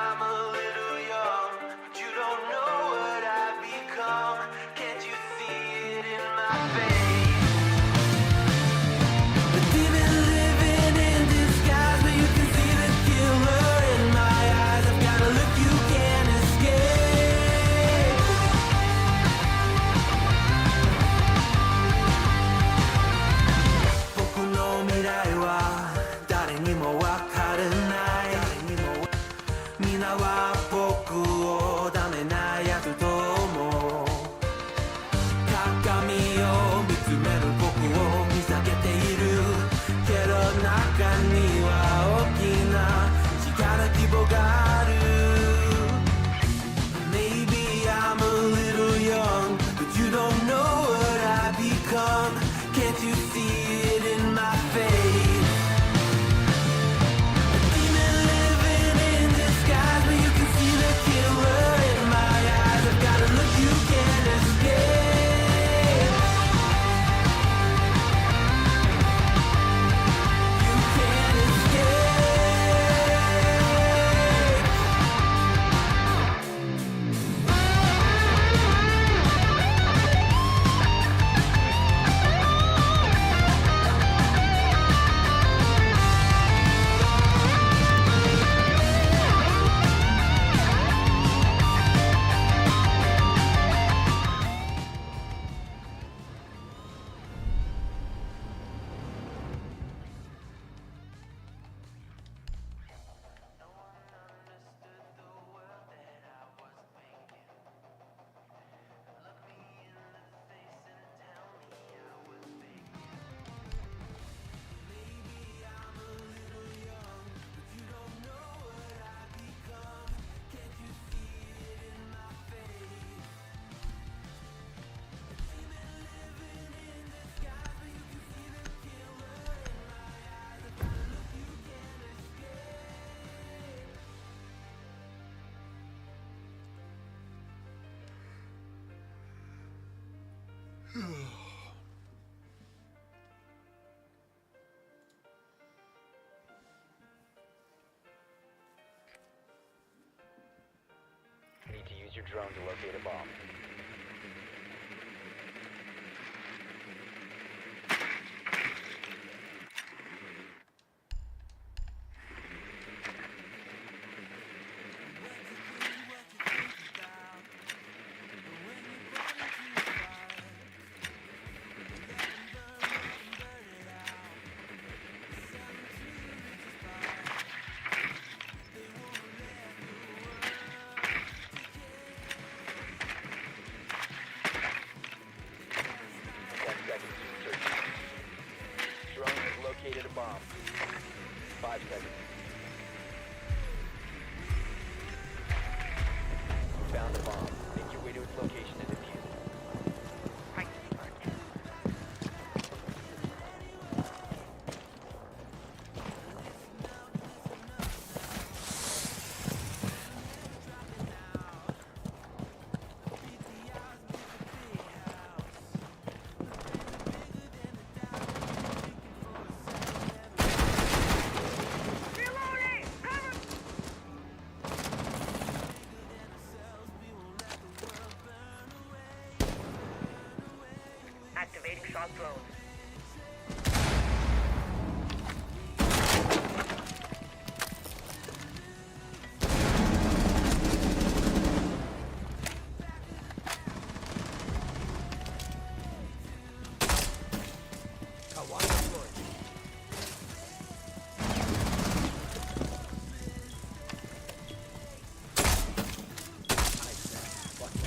I'm a little young, but you don't know what I've become. Can't you see it in my face? The demon living in disguise, but you can see the killer in my eyes. I've got a look you can't escape. Boku no mirai wa dare ni mo wakaru nai. Mina wa boku o dame na yaku to omou. Kakami o mitsumeru boku o misakete iru. Kero naka ni wa okina chikara kibo ga aru. Maybe I'm a little young, but you don't know what I've become. Can't you see it in my face? A demon living in disguise, but you can see the killer in my eyes. I've got a look you can't escape. You can't escape. No one understood the world that I was thinking. Look me in the face and tell me I was faking. Maybe I'm a little young, but you don't know what I've become. Can't you see it in my face? A demon living in disguise, but you can see the killer in my eyes. I've got a look you can't escape. Need to use your drone to locate a bomb. Located a bomb. 5 seconds. You found the bomb. Make your way to its location and defuse it. Right. Activating shock drone.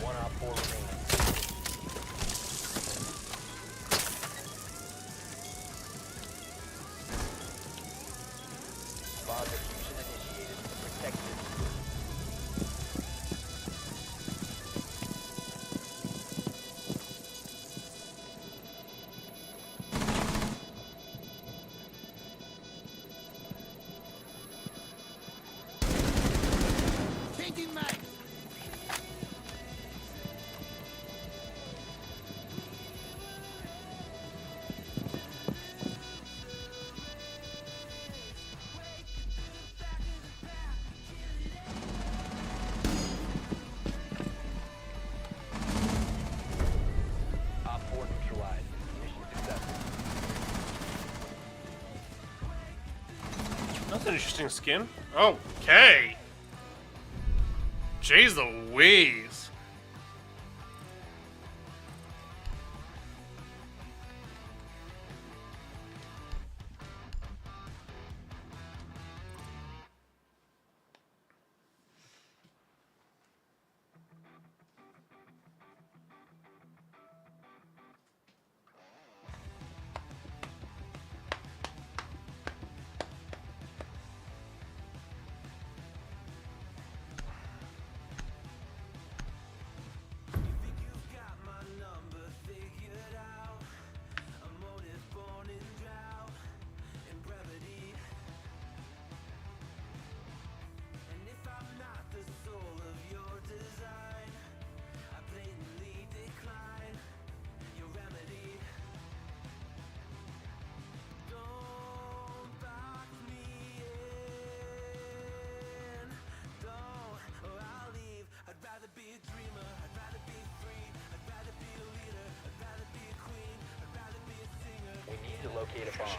One op 4 remaining. Bomb diffusion initiated. Protect this. interesting skin. Okay. Jeez Louise. We need to locate a bomb.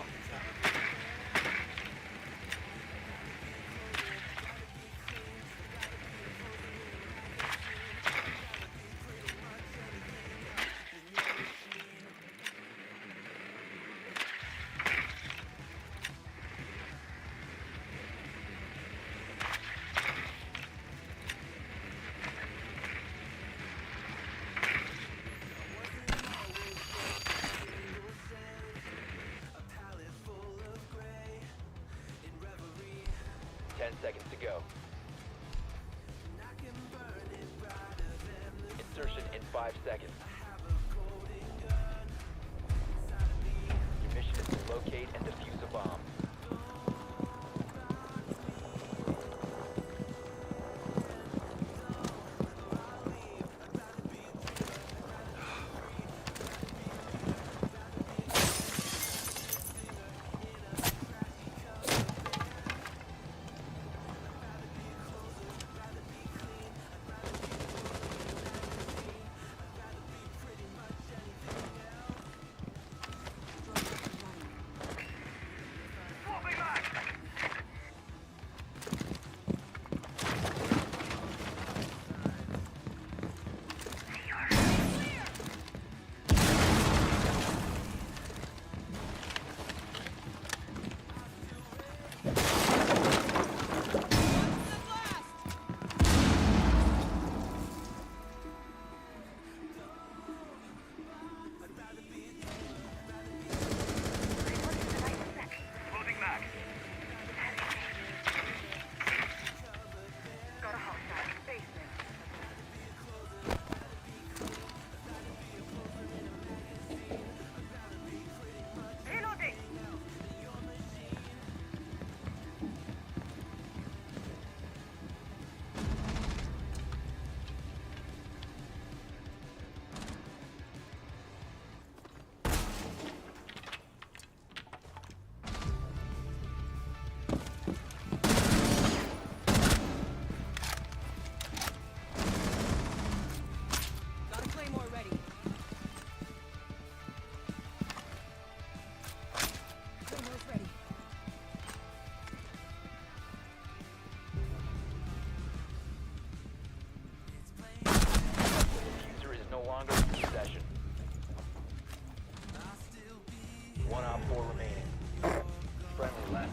10 seconds to go. Insertion in 5 seconds. Your mission is to locate and defuse a bomb.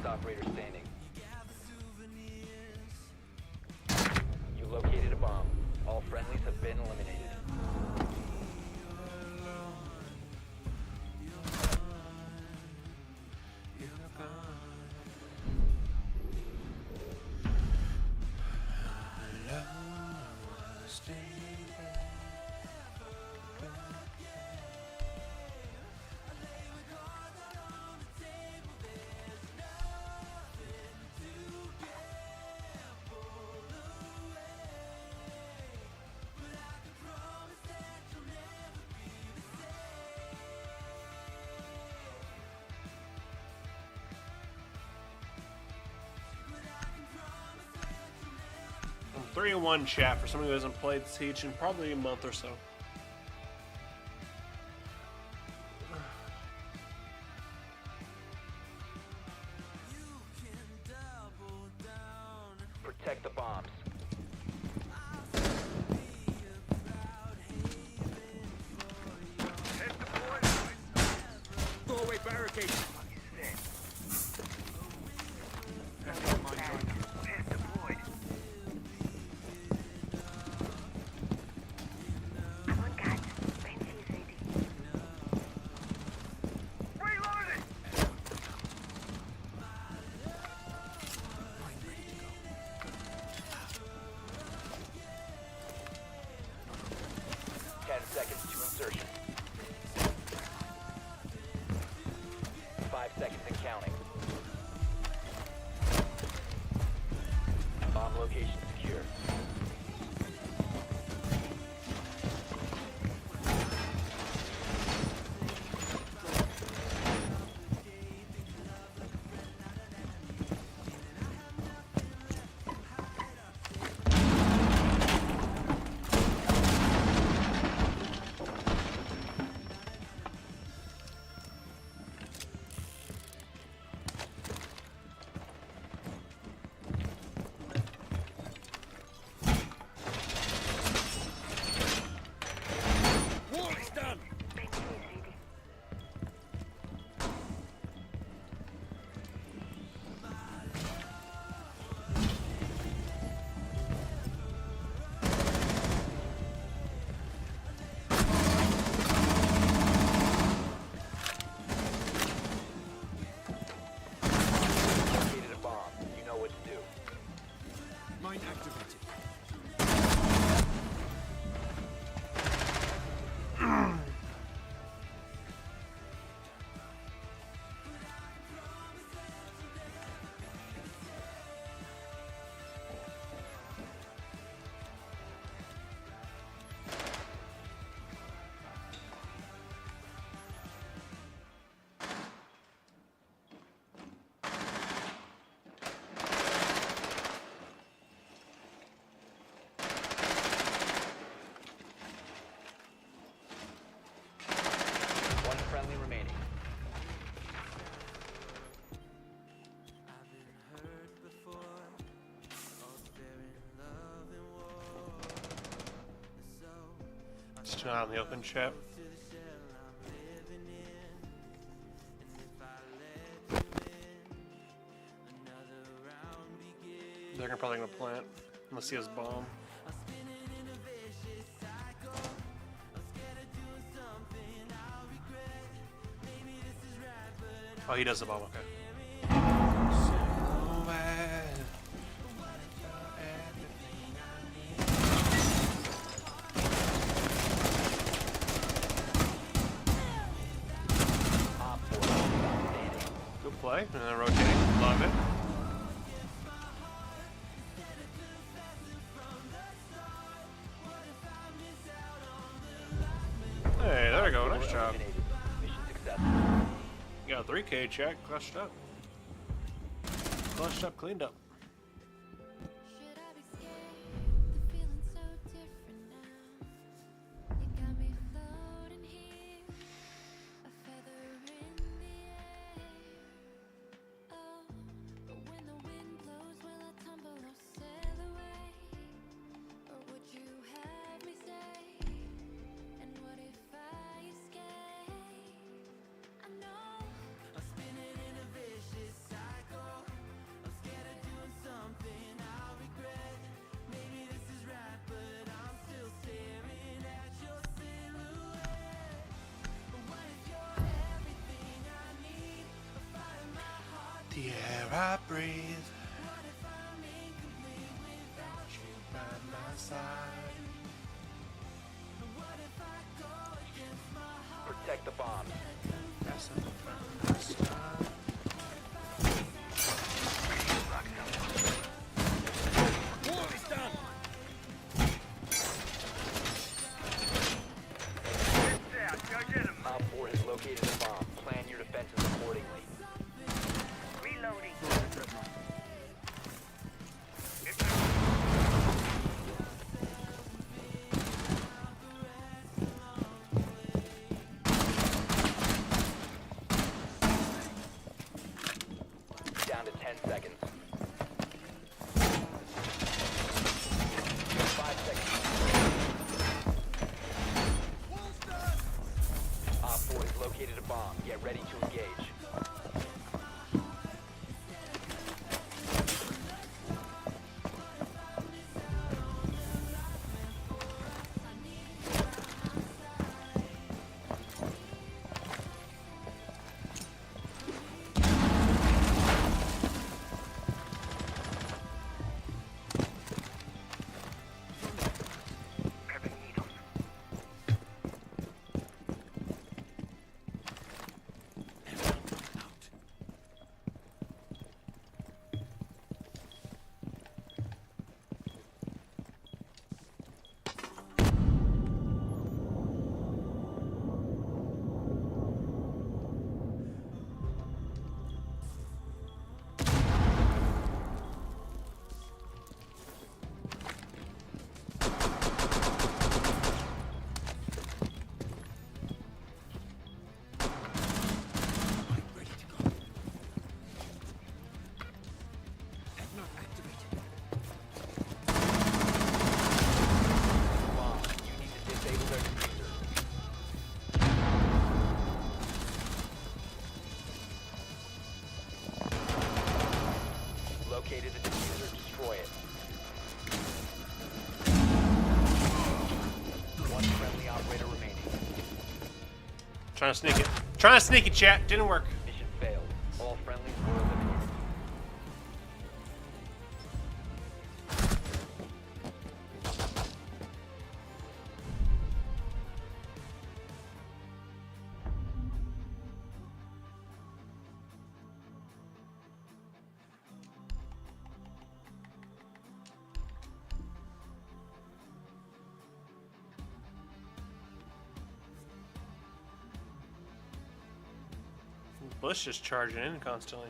Operator standing. You located a bomb. All friendlies have been eliminated. I'm 3-1 chat for someone who hasn't played Siege in probably a month or so. location. Pest deployed. I'm on guard. Fancy is AD. Reloading! Ten seconds to insertion. 5 seconds and counting. Bomb location secure. War's done! Fancy is AD. Located a bomb. You know what to do. Mine activated. One friendly remaining. Just out in the open chat. They're probably gonna plant unless he has bomb. Oh, he does the bomb. Okay. So bad. Op 4 standing. Good play. And then rotating. Love it. Hey, there we go. Nice job. Eliminated. Mission successful. You got a 3K check. Clutched up. Clutched up, cleaned up. Should I be scared? The feeling's so different now. You got me floating here, a feather in the air. Oh, but when the wind blows, will I tumble or sail away? Or would you have me stay? And what if I escape? I know I'm spinning in a vicious cycle. I'm scared of doing something I'll regret. Maybe this is right, but I'm still staring at your silhouette. But what if you're everything I need? A fire in my heart. The air I breathe. What if I'm incomplete without you By my side. What if I go against my heart? Protect the bomb. That's it. By my side. War is done! Go get him. Op 4 has located a bomb. Plan your defenses accordingly. Reloading. Down to 10 seconds. 5 seconds. Op 4 has located a bomb. Get ready to engage. located the diffuser. Destroy it. One friendly operator remaining. Trying to sneak it. Trying to sneak it, chat. Didn't work. Mission failed. All friendlies were eliminated. Bush is charging in constantly.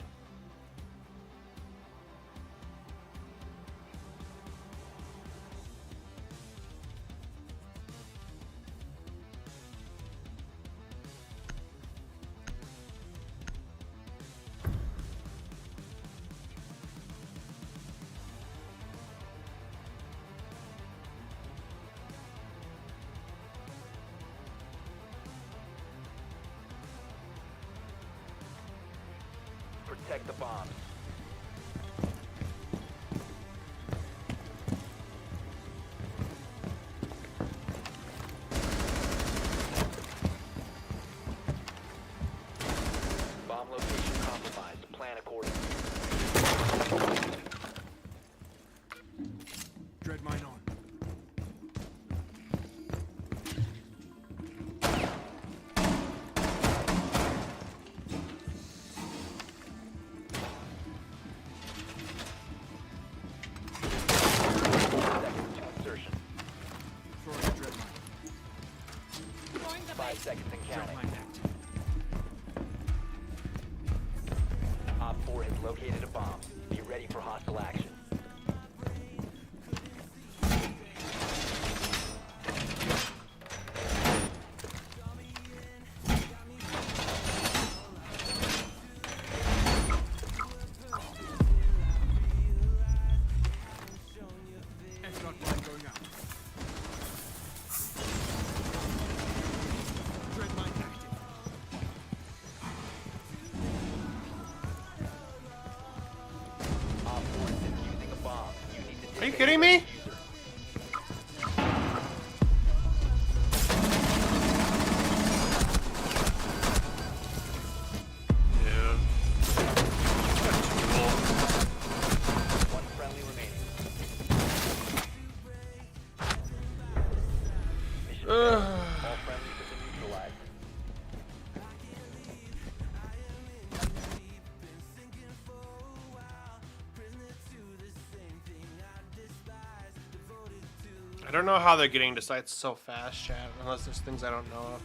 Protect the bombs. Bomb location compromised. Plan accordingly. Dread mine on. Seconds to insertion. Throwing a dread mine. 5 seconds and Dread counting. mine active. Op 4 has located a bomb. Be ready for hostile action. F-dot mine going out. Dread mine active. Op 4 is defusing a bomb. You need to Are you disable kidding the me? diffuser. Dude. What a tool. One friendly remaining. Mission failed. All friendlies have been neutralized. I don't know how they're getting to sites so fast, chat, unless there's things I don't know of.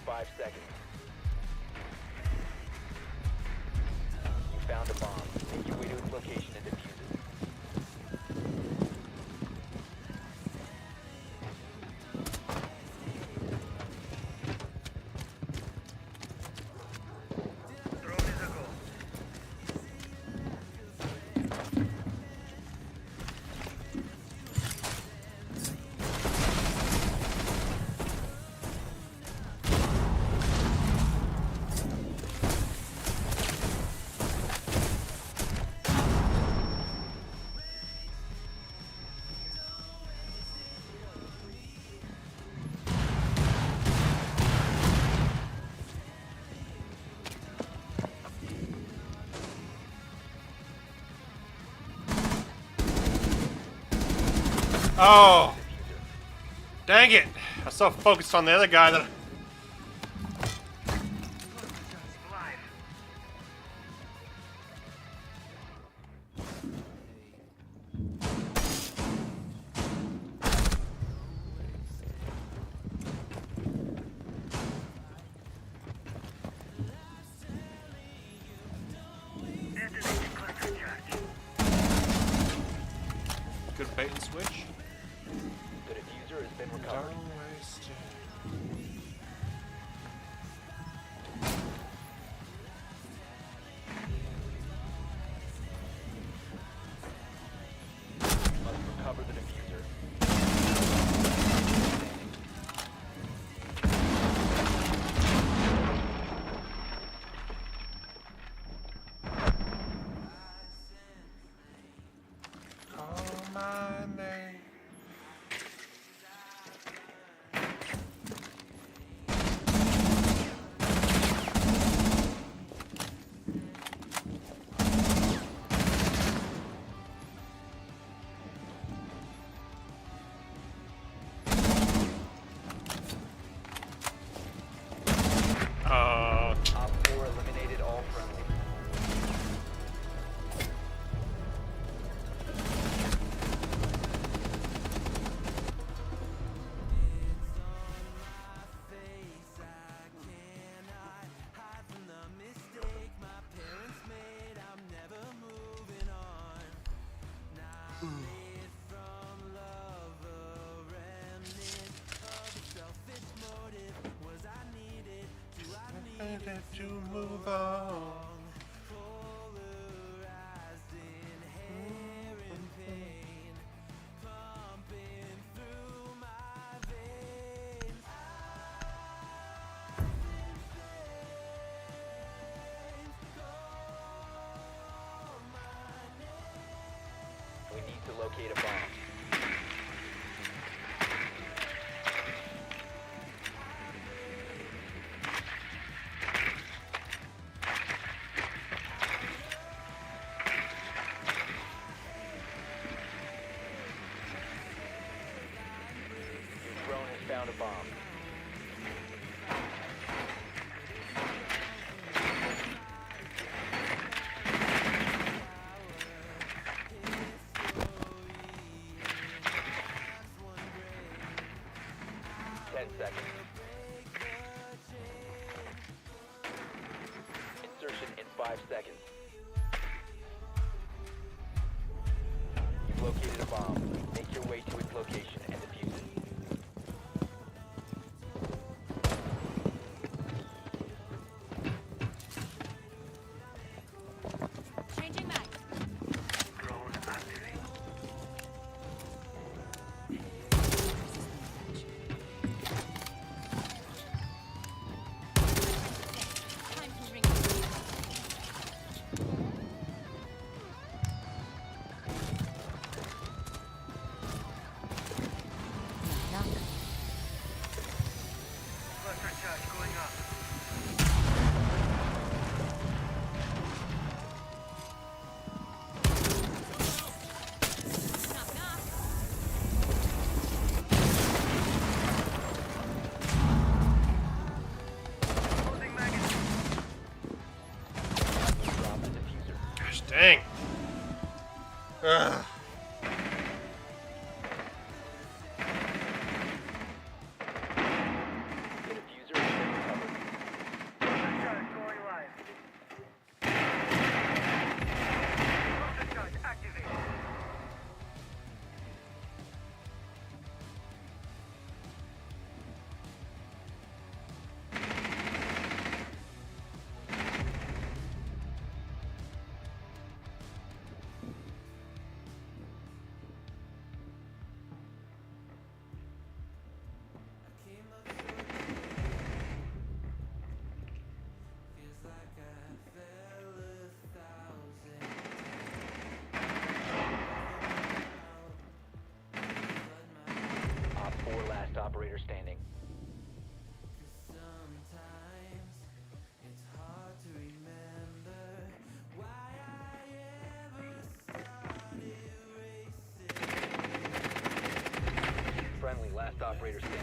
5 seconds. You found a bomb. Make your way to its location and defuse it. Drone is a go. Oh! Dang it! I was so focused on the other guy that. Live. Detonating cluster charge. Good bait and switch. The diffuser has been recovered. Don't waste it. Must recover the diffuser. Call my name. Op 4 eliminated all friendly. I have to move on. We need to locate a bomb. 10 seconds. Insertion in 5 seconds. You've located a bomb. Make your way to its location and defuse it. Changing mag. Drone activate. Time to ring. Cluster charge going up. Knock, knock. Closing magazine. Drop the diffuser. Gosh dang. Ugh. The diffuser has been last operator standing. Friendly, last operator standing.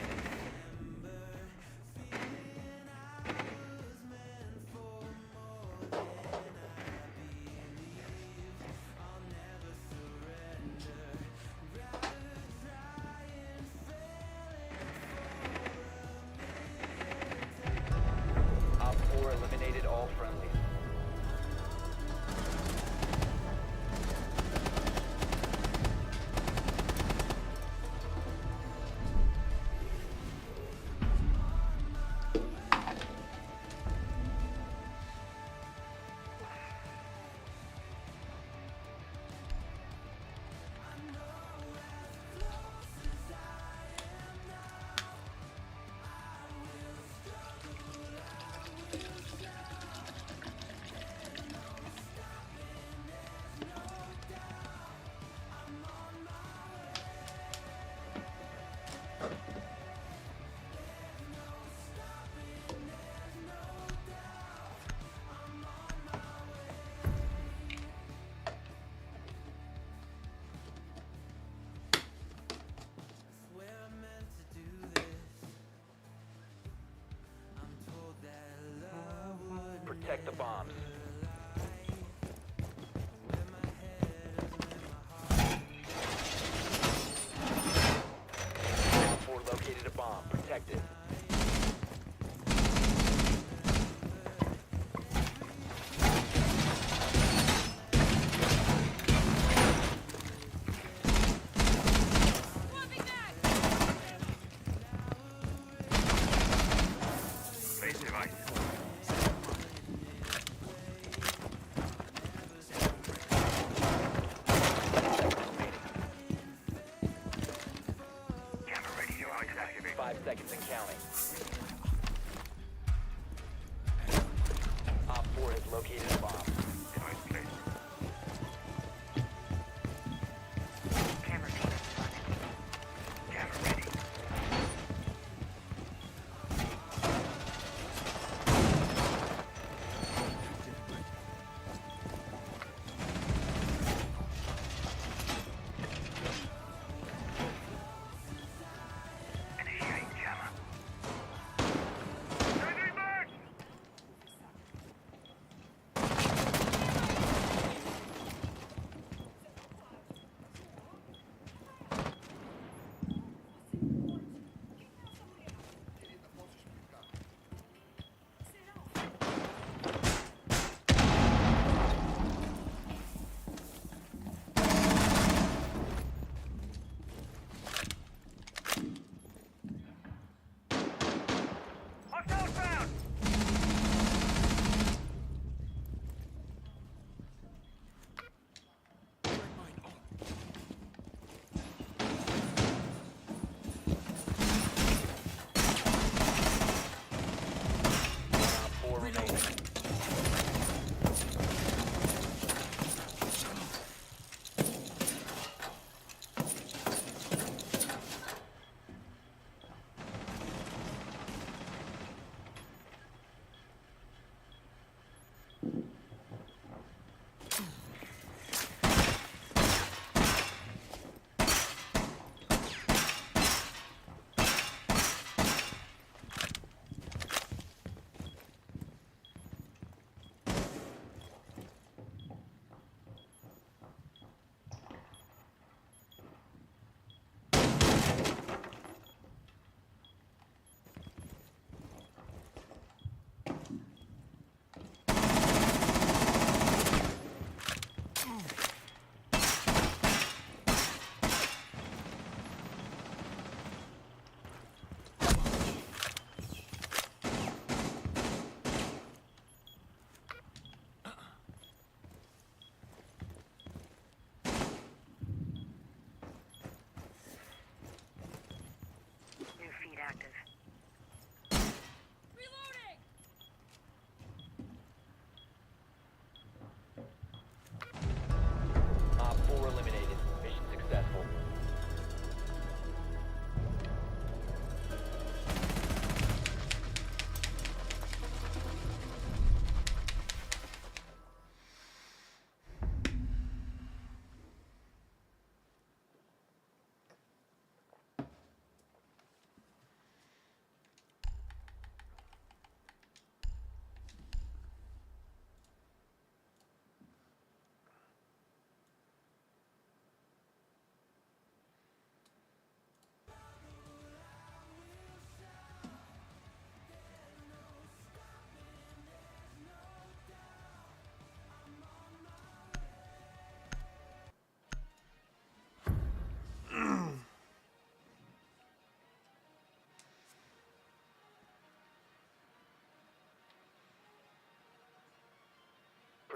Op 4 eliminated all friendlies. Protect the bombs. Op 4 located a bomb. Protect it. Raise device. Camera ready. Device activate. 5 seconds and counting. Op 4 has located a bomb. Device placed. Camera ready. Camera ready. Initiating jammer. Sending back!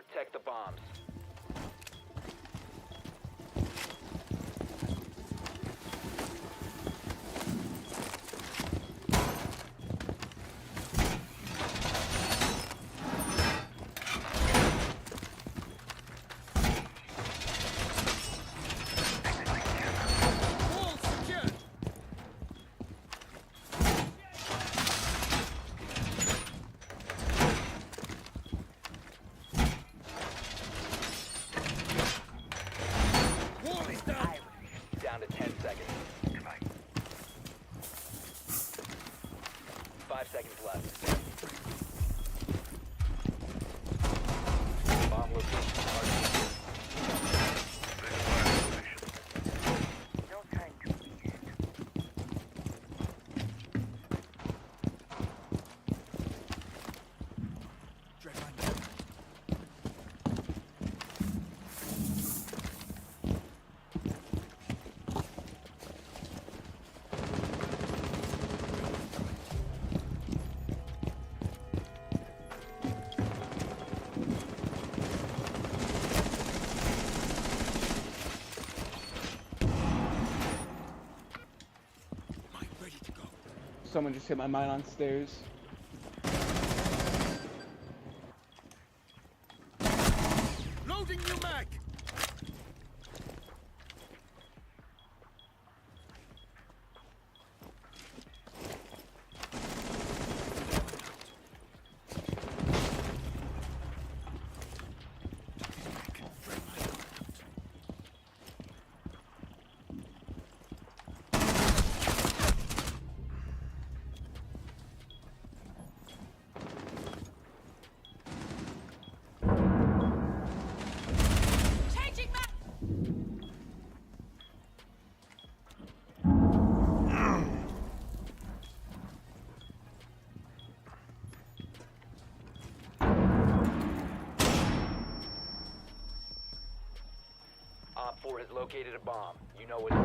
protect the bombs. Wall secured. Wall is down. Down to 10 seconds. Goodbye. 5 seconds left. Bomb location marked. Place fire position. No time to waste. Dread mine. Mine ready to go. Someone just hit my mine on stairs. Loading new mag. Changing back. Op 4 has located a bomb. You know what to do.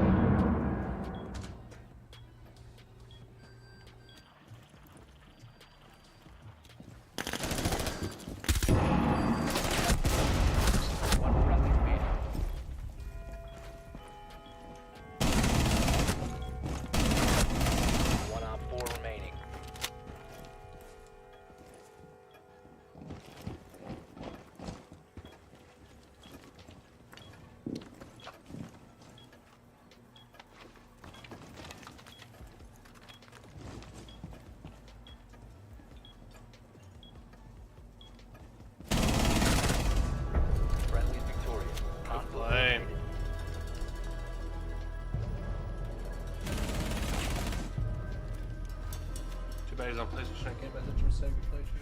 One friendly remaining. One Op 4 remaining. Friendly's victorious. Lame. Too bad he's on PlayStation. I can't message him and say we played you.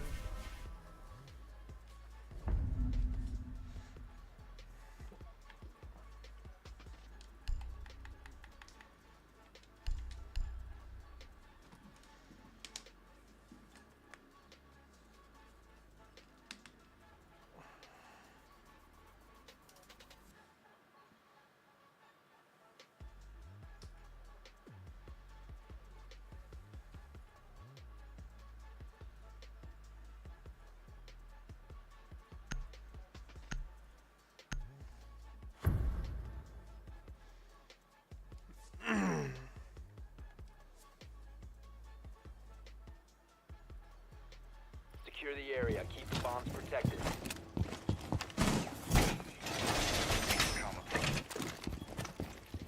Secure the area. Keep the bombs protected. Trauma.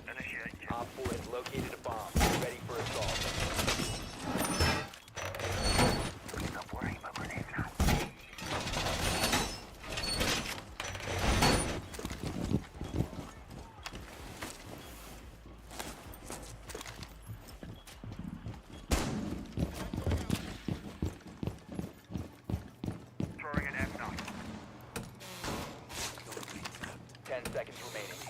Initiate. Op 4 has located a bomb. Be ready for assault. Stop worrying about grenades now. Throwing an F9. 10 seconds remaining.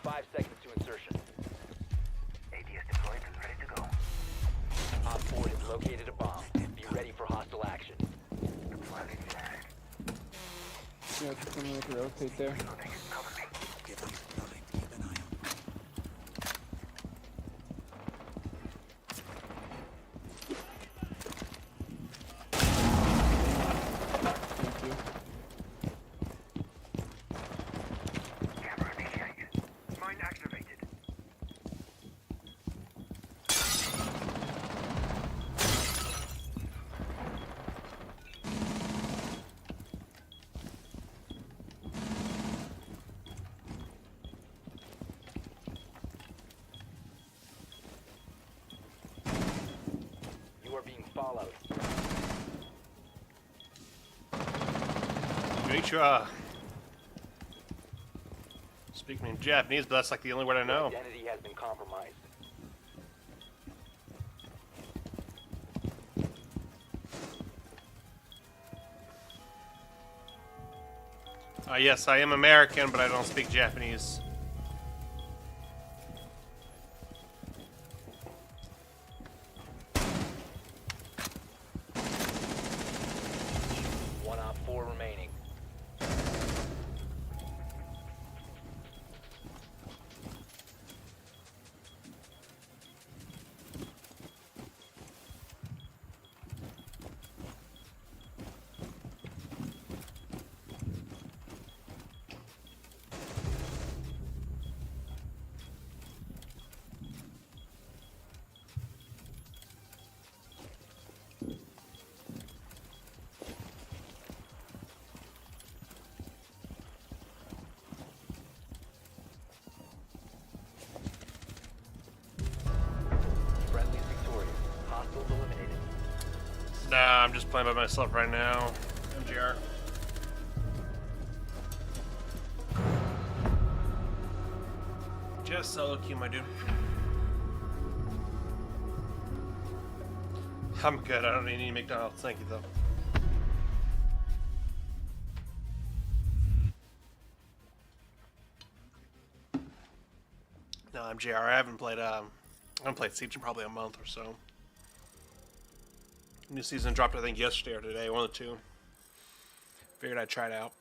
5 seconds to insertion. ADS deployed and ready to go. Op 4 has located a bomb. Be ready for hostile action. Deploying flag. Yeah, someone like rotate there. Reloading. Cover me. being followed. Konnichiwa. Speaking in Japanese, but that's like the only word I know. Identity has been compromised. Yes, I am American, but I don't speak Japanese. One op 4 remaining. Friendly victorious. Hostiles eliminated. Nah, I'm just playing by myself right now. MGR. Just solo queue, my dude. I'm good. I don't need any McDonald's. Thank you, though. No, I'm JR. I haven't played Siege in probably a month or so. New season dropped, I think, yesterday or today, one of the two. Figured I'd try it out.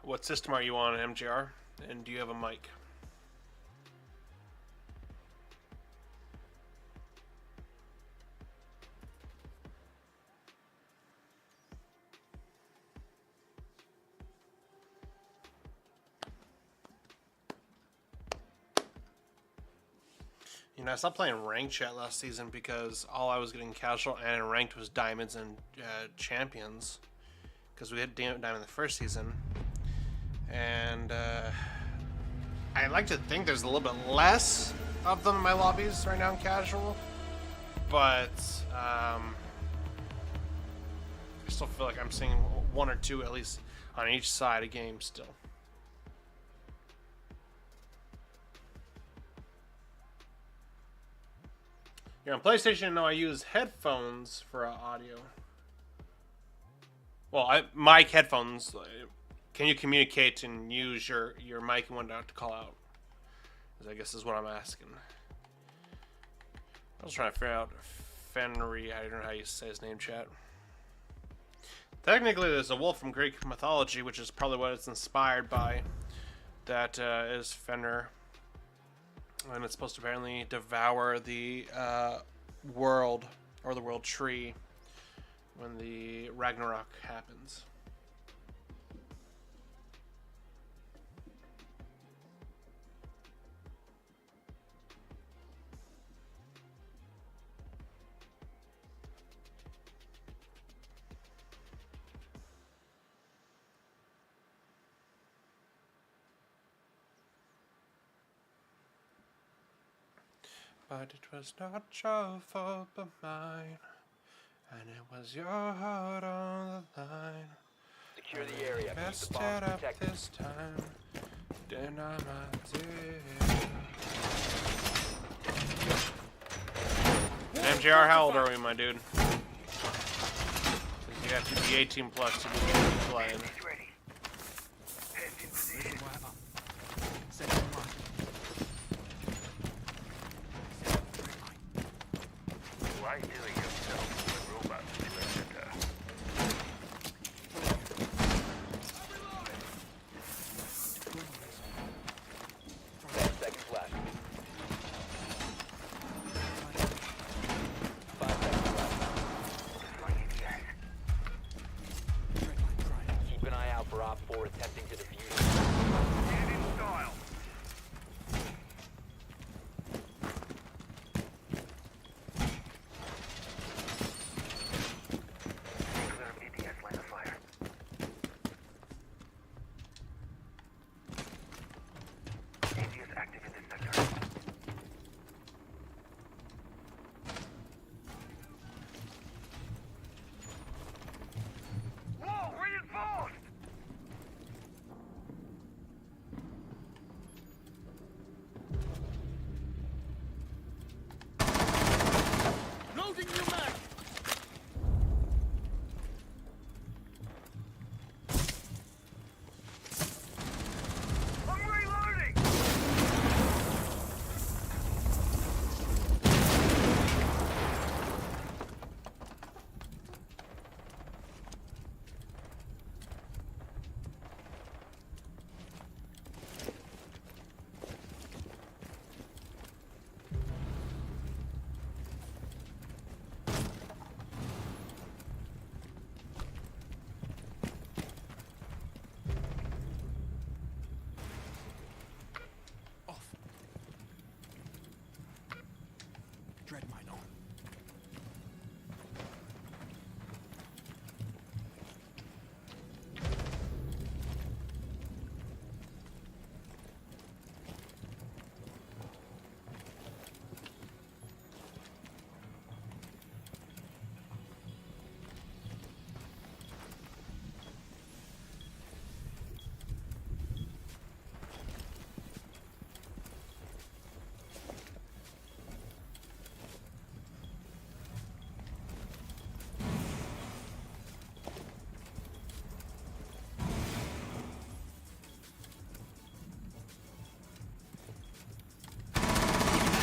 What system are you on, MGR? And do you have a mic? You know, I stopped playing ranked chat last season because all I was getting casual and ranked was diamonds and champions. Because we had diamond the first season. And I like to think there's a little bit less of them in my lobbies right now in casual. But I still feel like I'm seeing one or two at least on each side of game still. You're on PlayStation? No, I use headphones for audio. Well, mic headphones. Can you communicate and use your mic and whatnot to call out? I guess is what I'm asking. I was trying to figure out Fenry. I don't know how you say his name, chat. Technically, there's a wolf from Greek mythology, which is probably what it's inspired by. That is Fenrir. And it's supposed to apparently devour the world, or the world tree, when the Ragnarok happens. But it was not your fault but mine, and it was your heart on the line. Secure the area. Keep Messed the it bomb up protected. this time, then I did. And MJR, how old are we, my dude? 'Cause you have to be 18 plus to be playing. It's ready. Heads in position. Wire up. Set your mark. Set up the red line. Why do it yourself? The robot situation. 10 seconds left. 5 seconds left. Deploying ADS. Red line dry. Keep an eye out for Op 4 attempting to defuse. Get in style.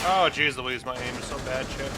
Oh, jeez Louise, my aim is so bad, shit.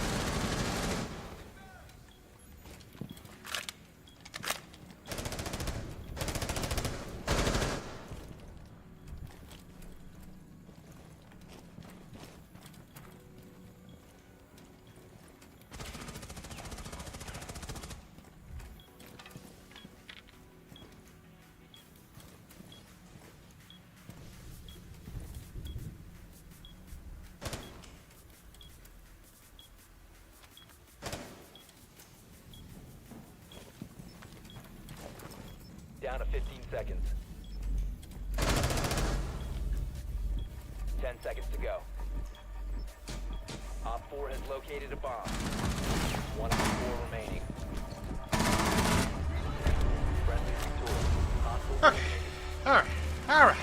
Down to 15 seconds. 10 seconds to go. Op 4 has located a bomb. 1 Op 4 remaining. Friendly victorious. Hostile Okay. Alright. Alright.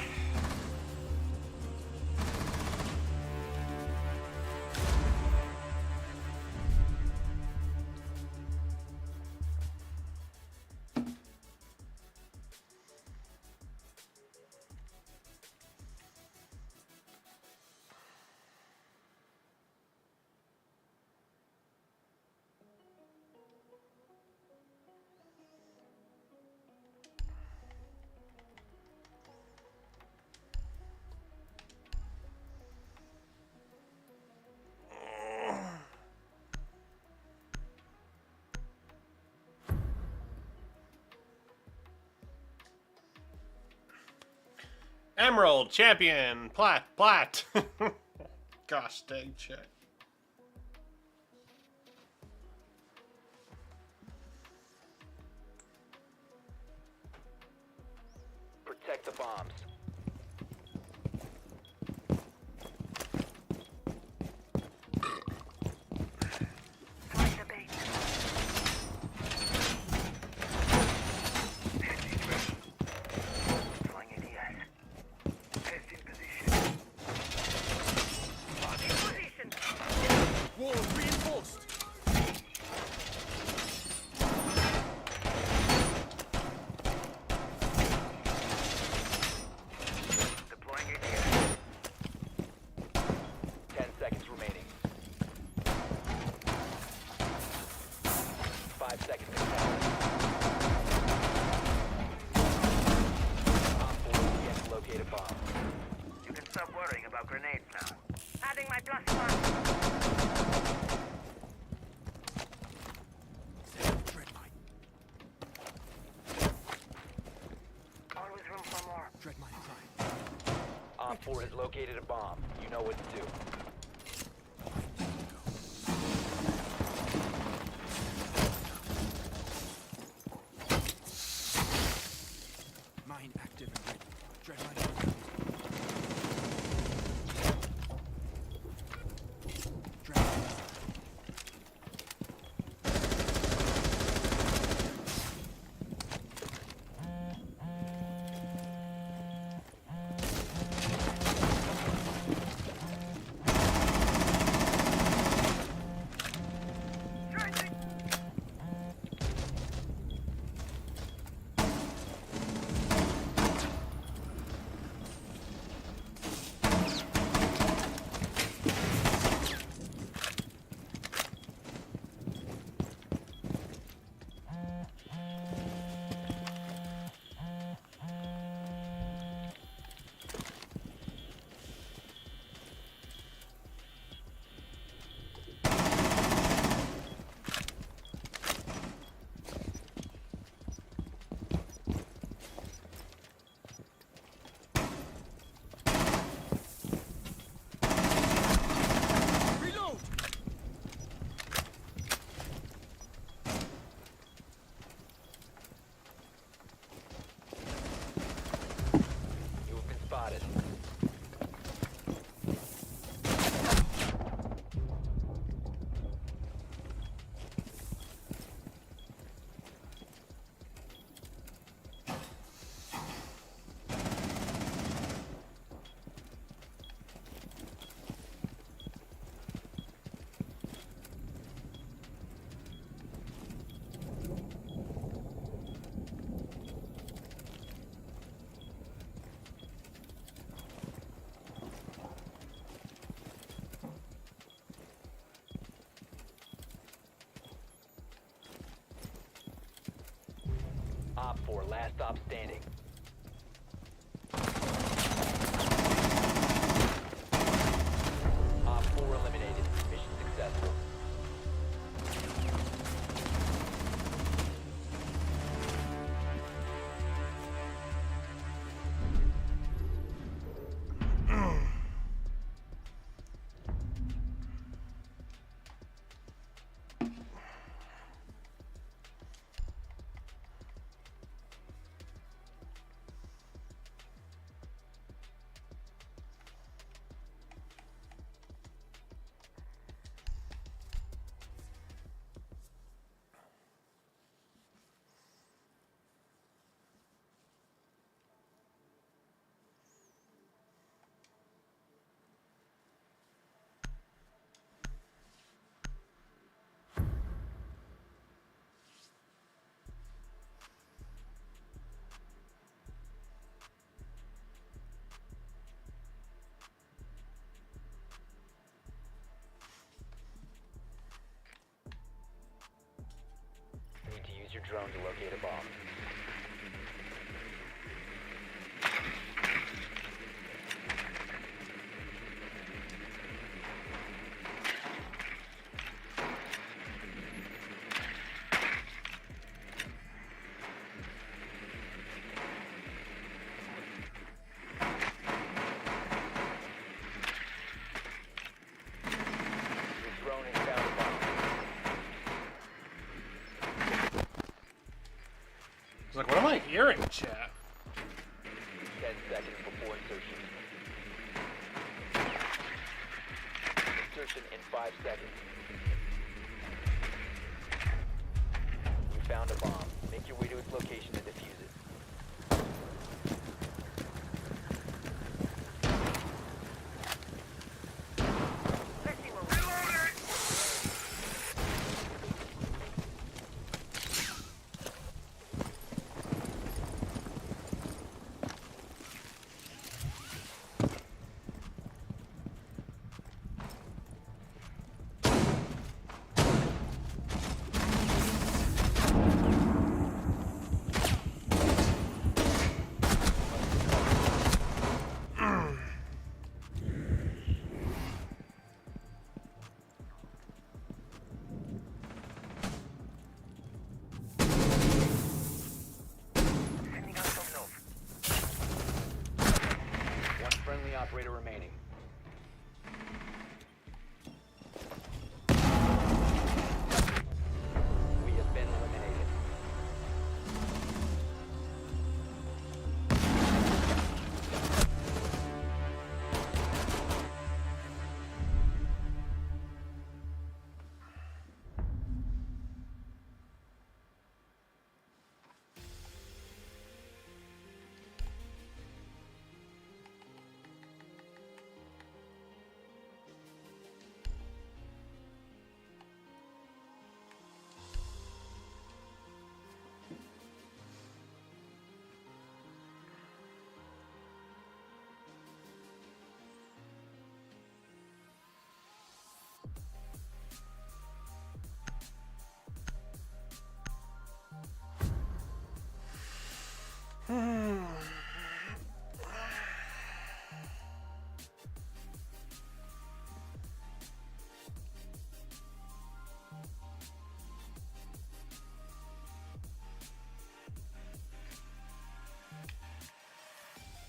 Emerald champion, plat. Gosh dang shit. Protect the bombs. Find the bait. Throwing ideas. Test in position. In position. Wall reinforced. Deploying ideas. 10 seconds remaining. 5 seconds to count. Op 4 yet to locate a bomb. You can stop worrying about grenades now. Adding my plus one. Dread mine. Always room for more. Dread mine prime. Op 4 has located a bomb. You know what to do. Mine active and ready. Dread mine prime. Dread mine. 4, last stop standing. Op 4 eliminated. Mission successful. Need to use your drone to locate a bomb. Your drone has found a bomb. I was like, what am I hearing, chat? 10 seconds before insertion. Insertion in 5 seconds. You found a bomb. Make your way to its location and defuse it. One friendly operator remaining. We have been eliminated.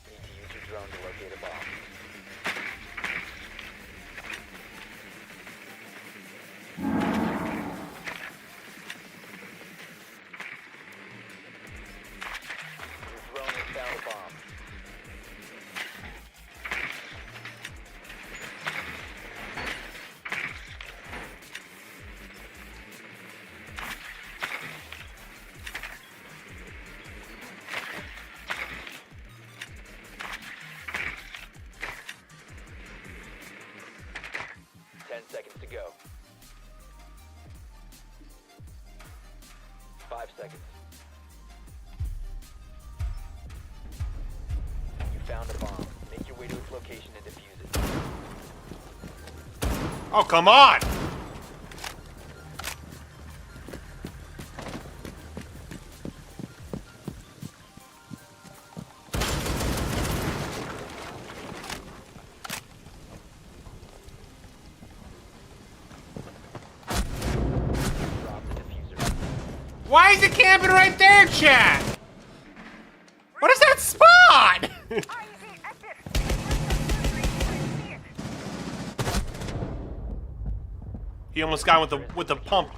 Need to use your drone to locate a bomb. Your drone has found a bomb. Seconds to go. 5 seconds. You found a bomb. Make your way to its location and defuse it. Oh, come on! Why is it camping right there, chat? What is that spot? He almost got him with the pump.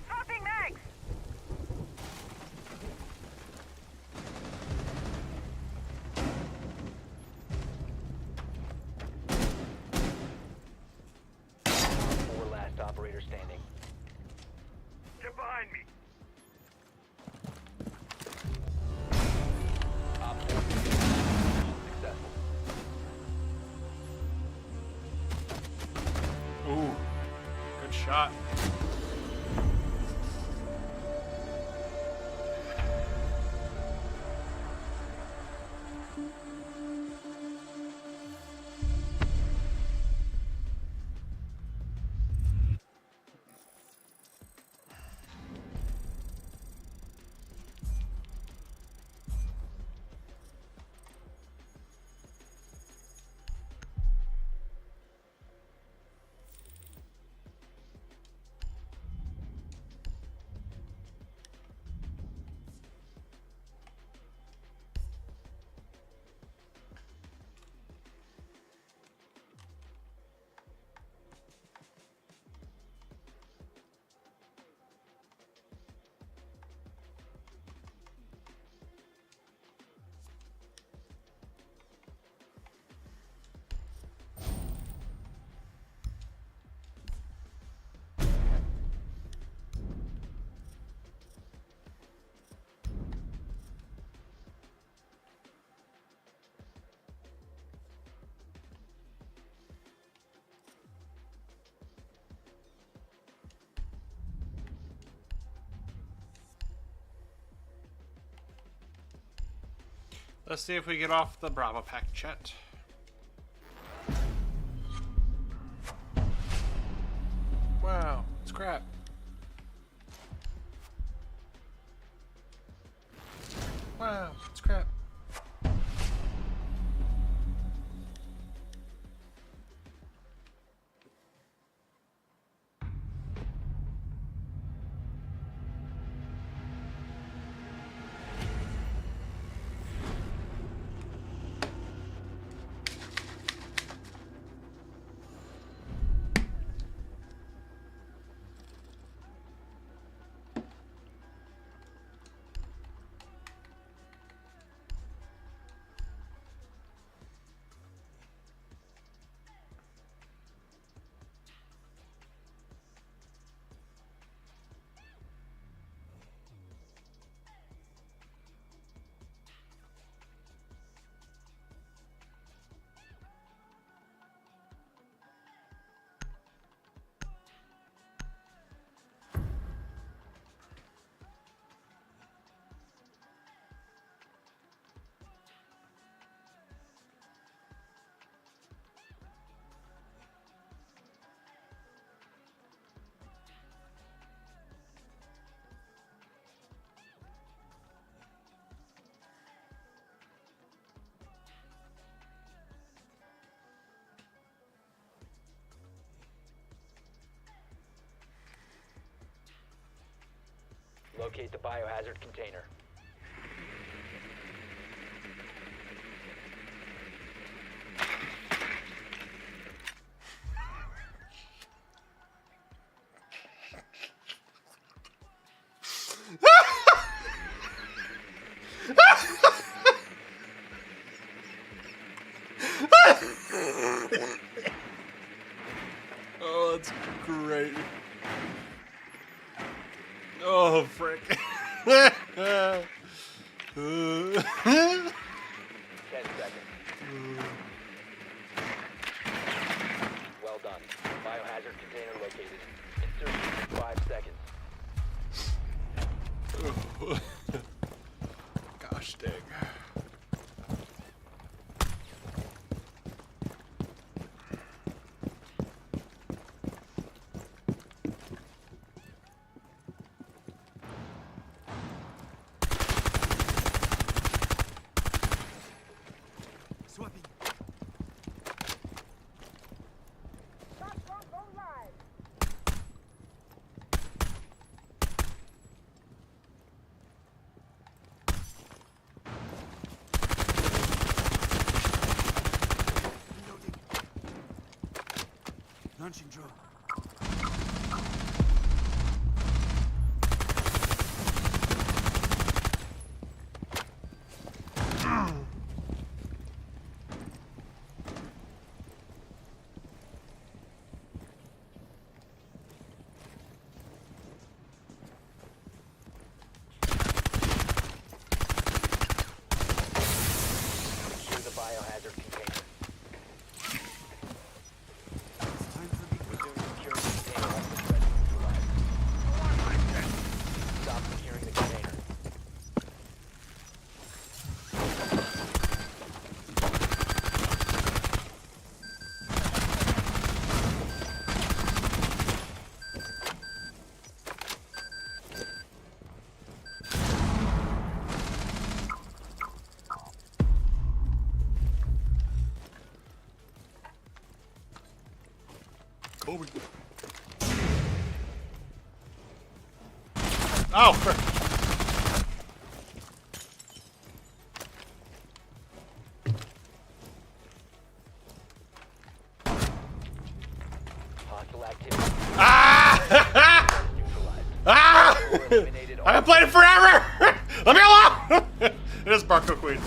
Swapping mags. Four last operator standing. Get behind me. Op 4 successful. Ooh, good shot. Let's see if we get off the Bravo pack, chat. Wow, it's crap. Wow, it's crap. Locate the biohazard container. Oh, that's great. Oh, frick. 10 seconds. Well done. Biohazard container located. Insertion in 5 seconds. Gosh dang. Launching drone. Secure the biohazard container. It's time for me. Resume securing the container once the threat is neutralized. Stop securing the container. Kobe. Oh, frick. Hostile activity Ah! neutralized. Ah! Eliminated all. I've been playing it forever! Let me alone! It is Barco Queen.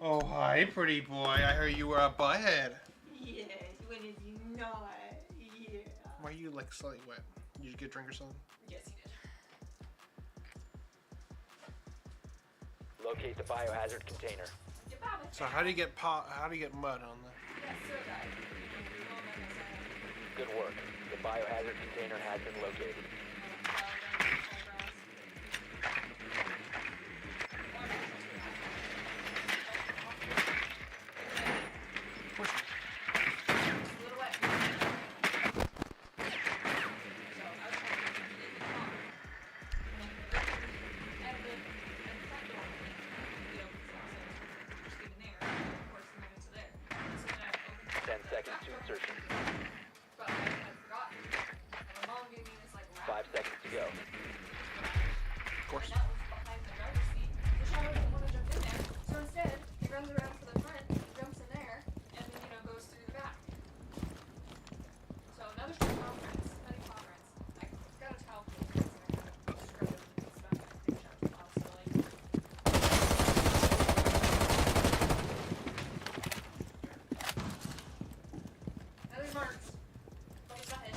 Oh, hi, pretty boy. I heard you were a butthead. Yes, when is he not? Yeah. Why are you like slightly wet? Did you get a drink or something? Yes, he did. Locate the biohazard container. So how do you get how do you get mud on the? Good work. The biohazard container has been located. Insertion. 5 seconds to go. Of course. So instead, he runs around to the front, jumps in there, and then, goes through the back. So another conference, study conference. I got a towel for the kids, and I kind of scrubbed it and stuff, and I think shut it off, so another marks. Place my head.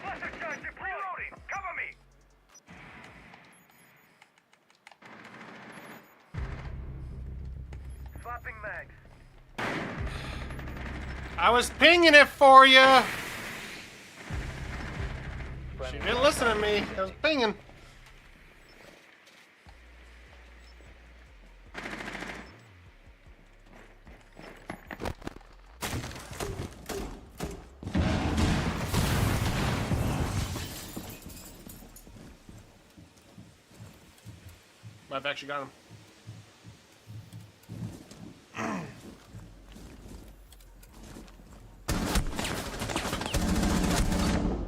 Cluster charge deployed! Reloading! Cover me! Swapping mags. I was pinging it for you. She Friendly didn't listen to me. I was pinging. I've actually got him.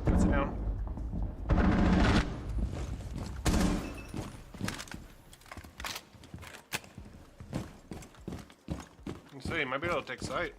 That's it down. Let's see, might be able to take sight.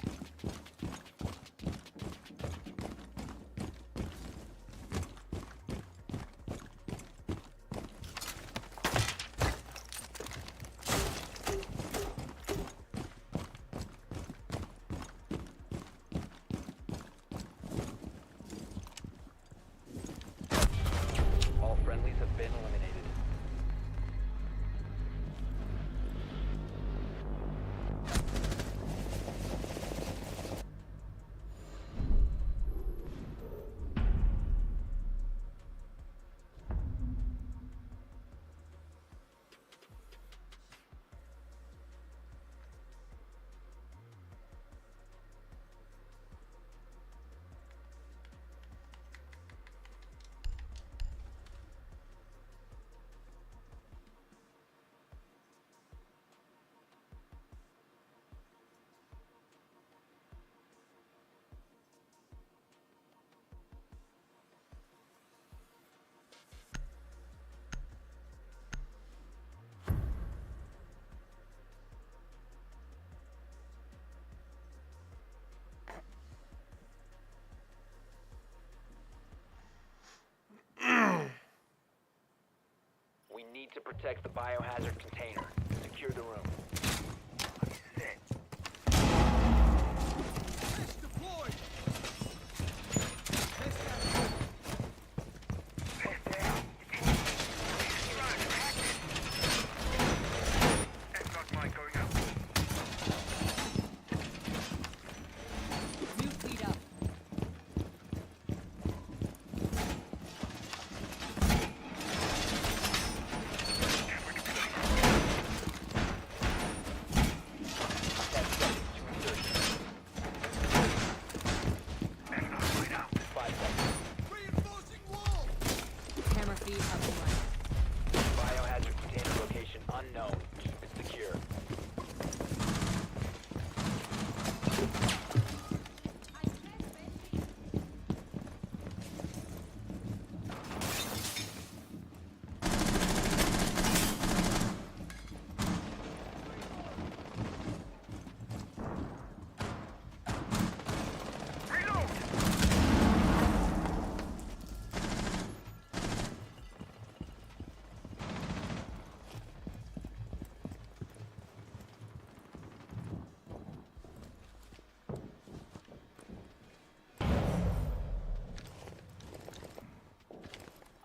need to protect the biohazard container. Secure the room. Camera feed up and running. Biohazard container location unknown. Keep it secure.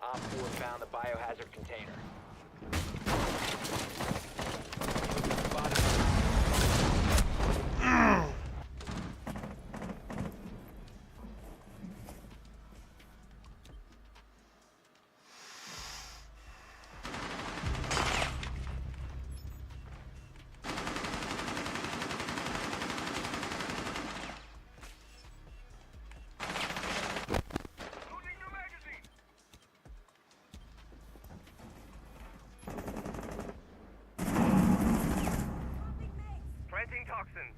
Op 4 found the biohazard container. Planting toxins.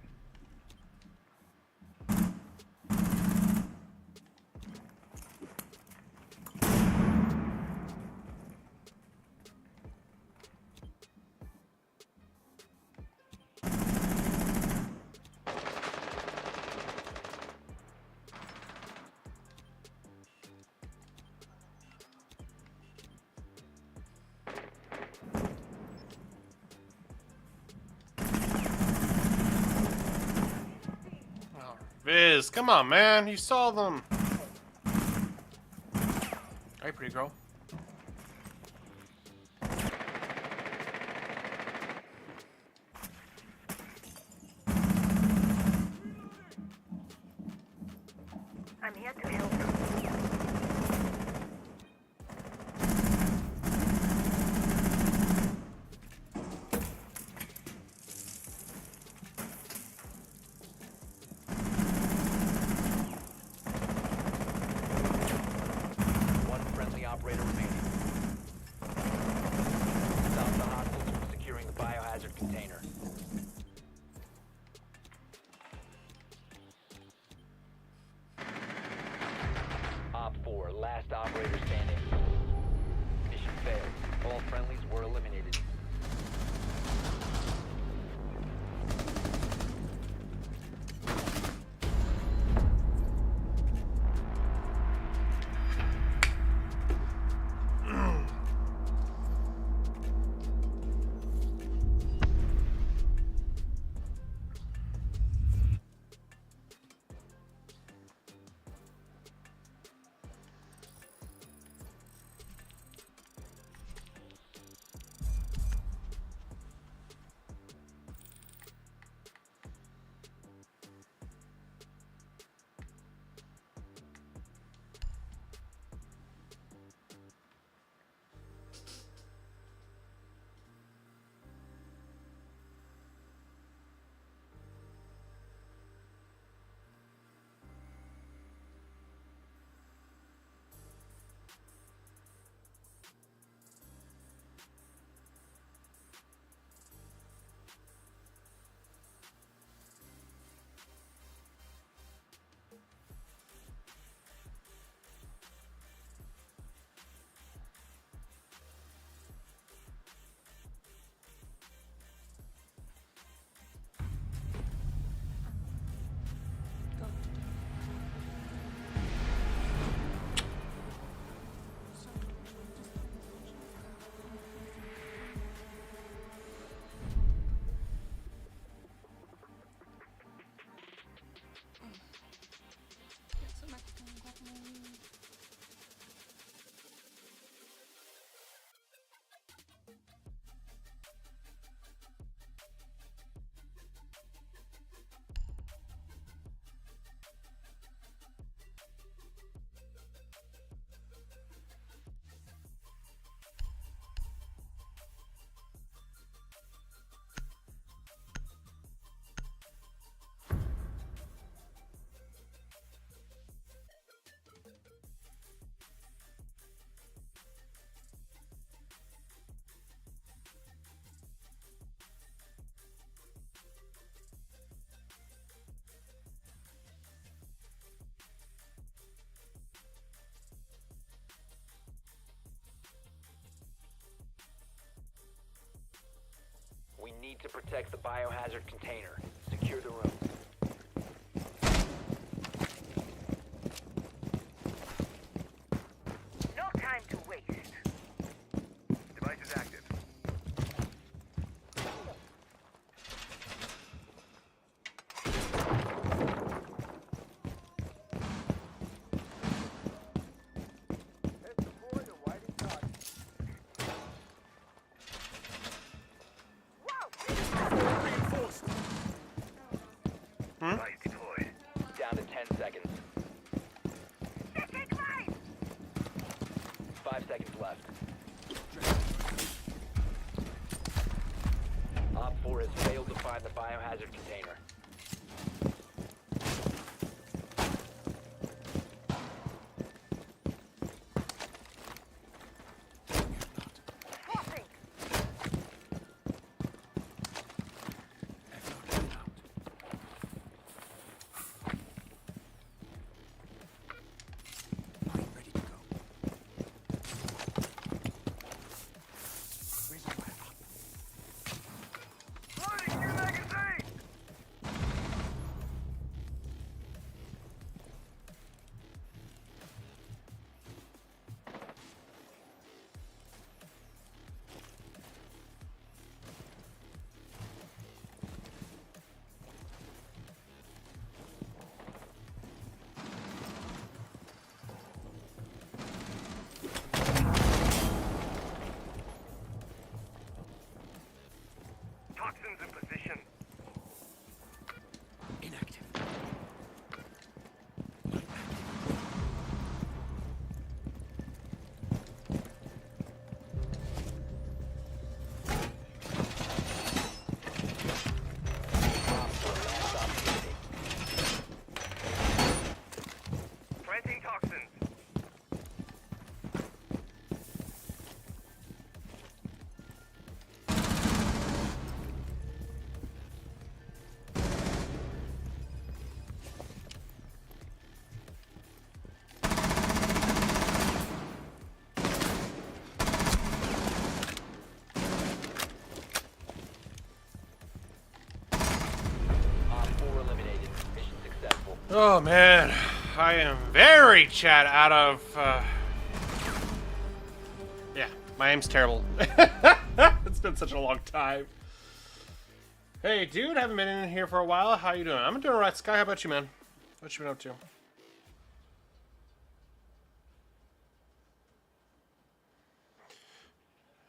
Viz, come on, man. You saw them. Hey, pretty girl. I'm here to help. One friendly operator remaining. Stop the hostiles from securing the biohazard container. Op 4, last operator standing. Mission failed. All friendlies were eliminated. need to protect the biohazard container. Secure the room. No time to waste. Device is active. Device deployed. Down to 10 seconds. 5 seconds left. Op 4 has failed to find the biohazard container. Forcing. Mine ready to go. Where's the fire up? Loading your magazine! Toxins in position. Inactive. Planting toxins. Op 4 eliminated. Mission successful. Oh man, I am very chat out of. Yeah, my aim's terrible. It's been such a long time. Hey, dude, haven't been in here for a while. How you doing? I'm doing alright. Sky, how about you, man? What you been up to?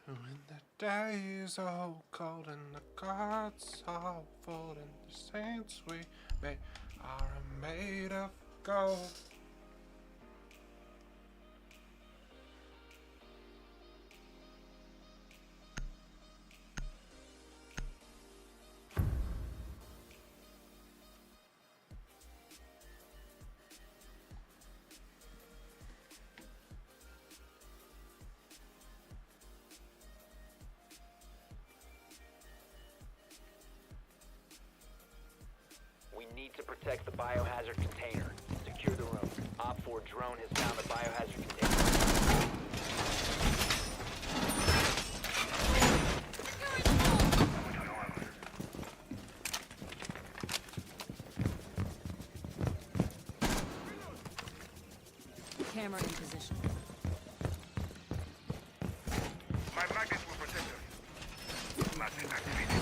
When the day is all cold and the gods are falling, the saints we made are made of gold. We need to protect the biohazard container. Secure the room. Op 4 drone has found the biohazard container. Camera in position. My magnets will protect us. Magnet activated.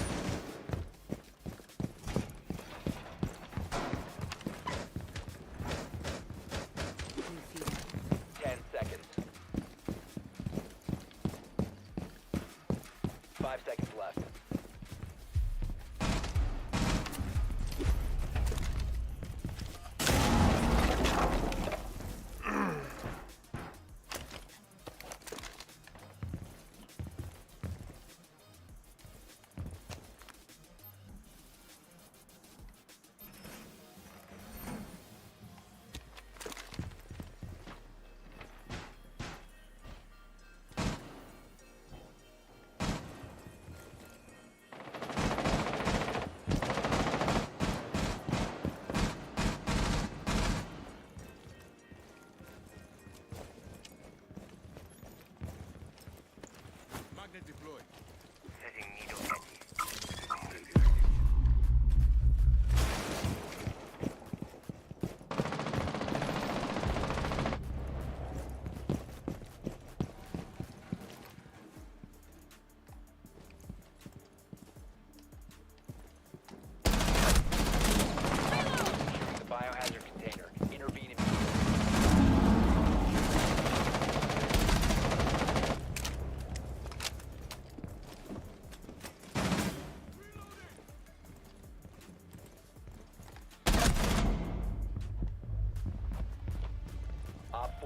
New feed. 10 seconds. 5 seconds left.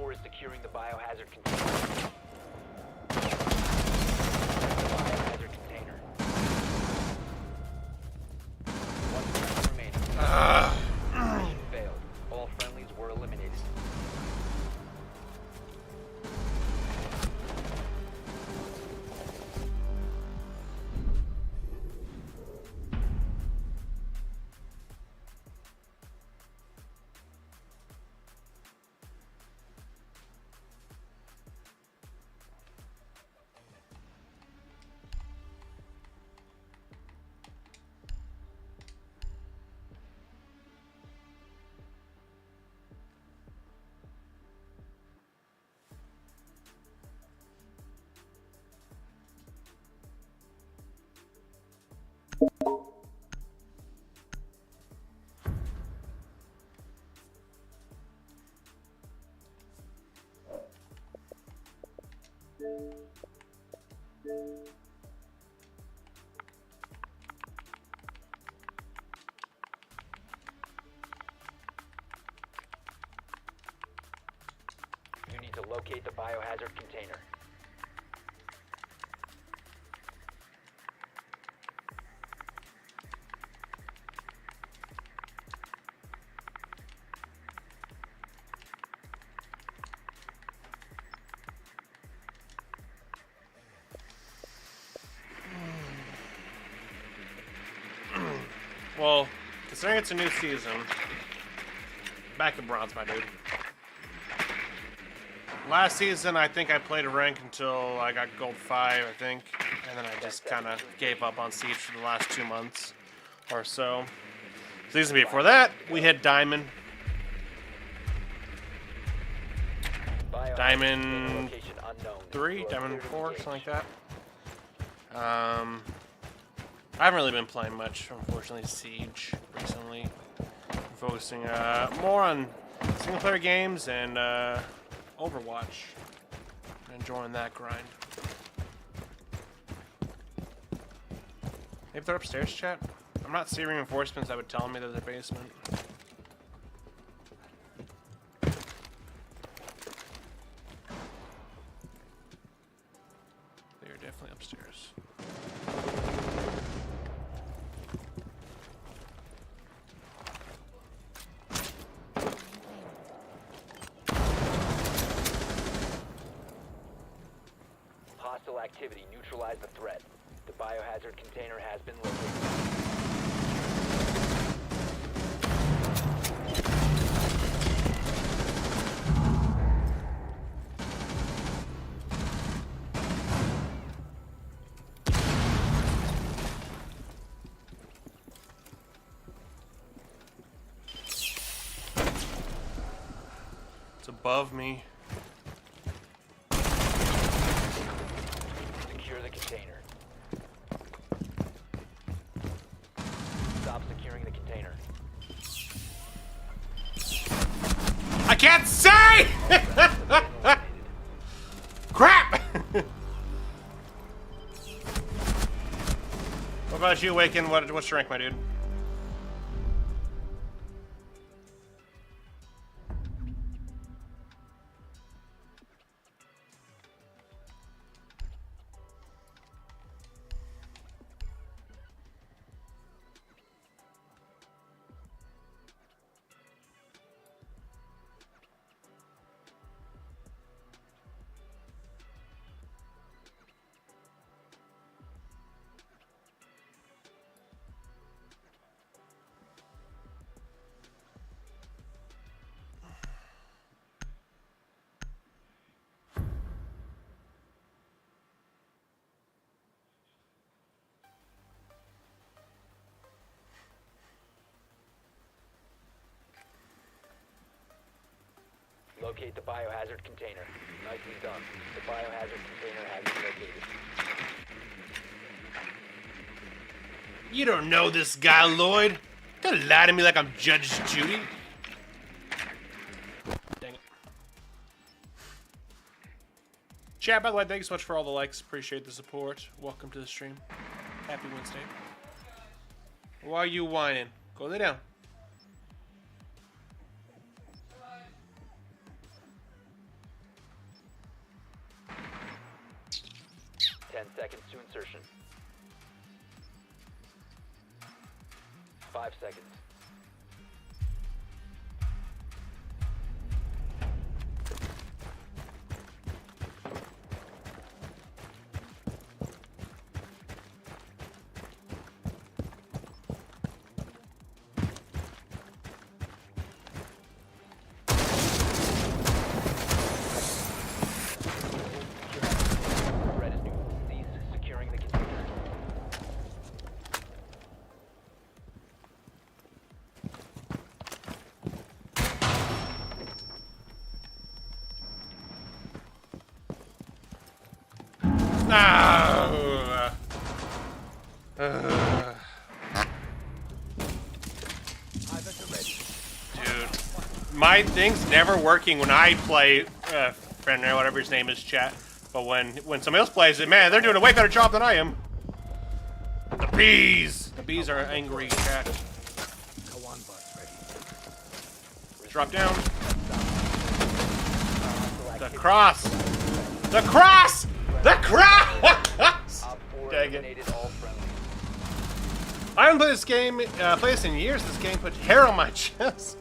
4 is securing the biohazard container. The biohazard container. One friendly remaining. Mission failed. All friendlies were eliminated. You need to locate the biohazard container. Well, considering it's a new season, back to bronze, my dude. Last season, I think I played a rank until I got gold 5, I think, and then I just kind of gave up on Siege for the last 2 months or so. Season before that, we hit diamond. Diamond 3, diamond 4, something like that. I haven't really been playing much, unfortunately, Siege recently. I'm focusing more on single-player games and Overwatch. I'm enjoying that grind. Maybe they're upstairs, chat? I'm not seeing reinforcements that would tell me there's a basement. They're definitely upstairs. Hostile activity. Neutralize the threat. The biohazard container has been located. It's above me. Secure the container. Stop securing the container. I can't say! Crap! What about you, Waken? What's your rank, my dude? Locate the biohazard container. Nicely done. The biohazard container has been located. You don't know this guy, Lloyd. Don't lie to me like I'm Judge Judy. Dang it. Chat, by the way, thanks so much for all the likes. Appreciate the support. Welcome to the stream. Happy Wednesday. Why are you whining? Go lay down. insertion. 5 seconds. Red is neutral. Cease securing the container. No. Dude, my thing's never working when I play Fenrir, whatever his name is, chat. But when somebody else plays it, man, they're doing a way better job than I am. The bees! The bees are angry, chat. Go on, boss. Ready. Drop down. The cross! The cross! The cross! Op 4 Dang it. eliminated all friendlies. I haven't played this game, played this in years. This game put hair on my chest.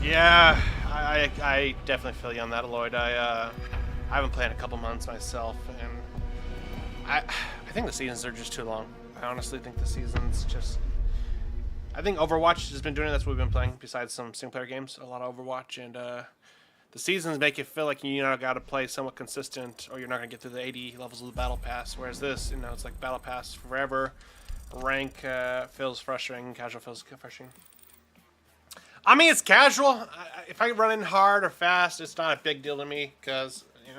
Yeah, I definitely feel you on that, Lloyd. I haven't played in a couple months myself, and I think the seasons are just too long. I honestly think the seasons just... I think Overwatch has been doing it. That's what we've been playing, besides some single-player games. A lot of Overwatch, and the seasons make you feel like you got to play somewhat consistent, or you're not going to get through the 80 levels of the Battle Pass. Whereas this, it's like Battle Pass forever. Rank feels frustrating. Casual feels frustrating. I mean, it's casual. If I run in hard or fast, it's not a big deal to me, because, at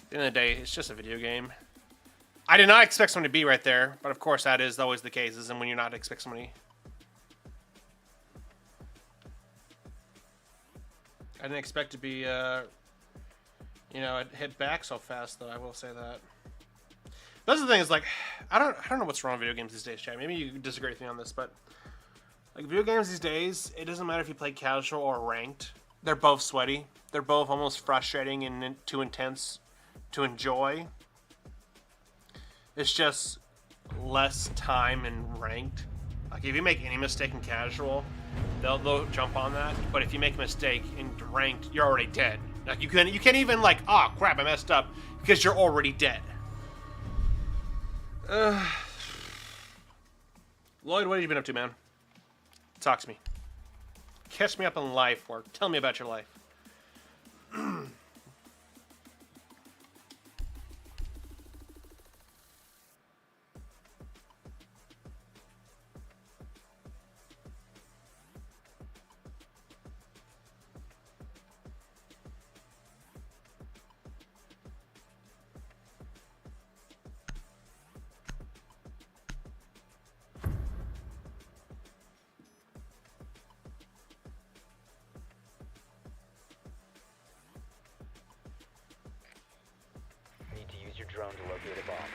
the end of the day, it's just a video game. I did not expect someone to be right there, but of course that is always the case, isn't when you're not expect somebody. I didn't expect to be, hit back so fast, though. I will say that. That's the thing. Is like, I don't know what's wrong with video games these days, chat. Maybe you disagree with me on this, but like video games these days, it doesn't matter if you play casual or ranked. They're both sweaty. They're both almost frustrating and too intense to enjoy. It's just less time in ranked. Like if you make any mistake in casual, they'll jump on that. But if you make a mistake in ranked, you're already dead. Like you can't even like, oh crap, I messed up, because you're already dead. Lloyd, what have you been up to, man? Talk to me. Catch me up on life work. Tell me about your life. Need to use your drone to locate a bomb.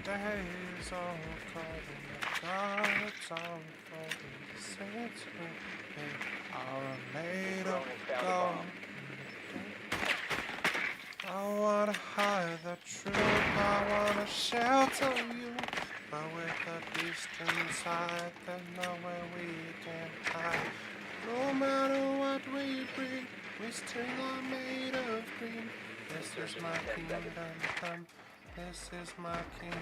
Days all cold in the dark, all cold in the saints are made of gold. I wanna hide the truth, I wanna shelter you, but with a beast inside, there's nowhere we can hide. No matter what we bring, we still are made of green. This is my kingdom come. This is my kingdom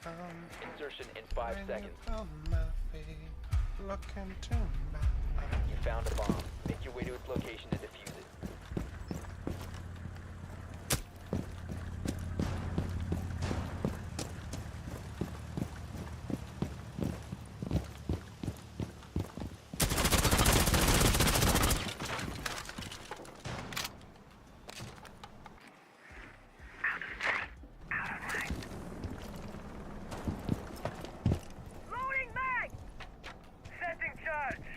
come. Insertion in 5 seconds. On my feet, look into my eyes. You found a bomb. Make your way to its location to defuse it. Loading mag! Setting charge!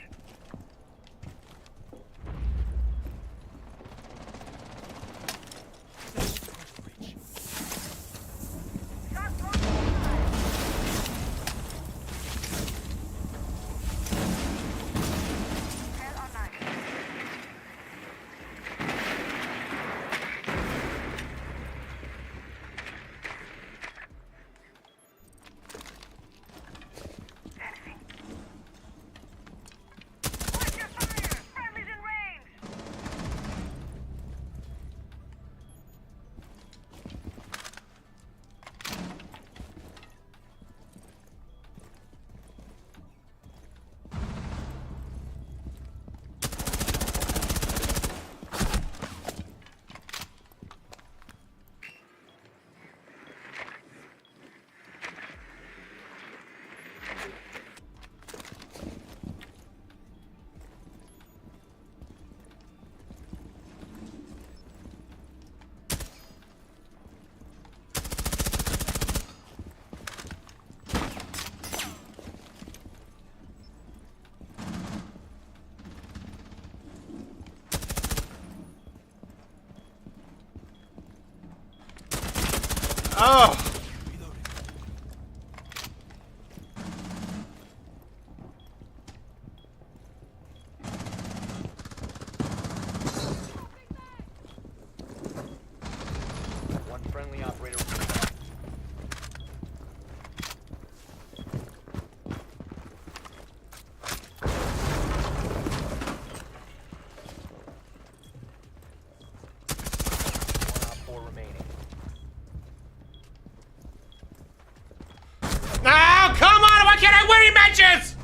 at winning matches!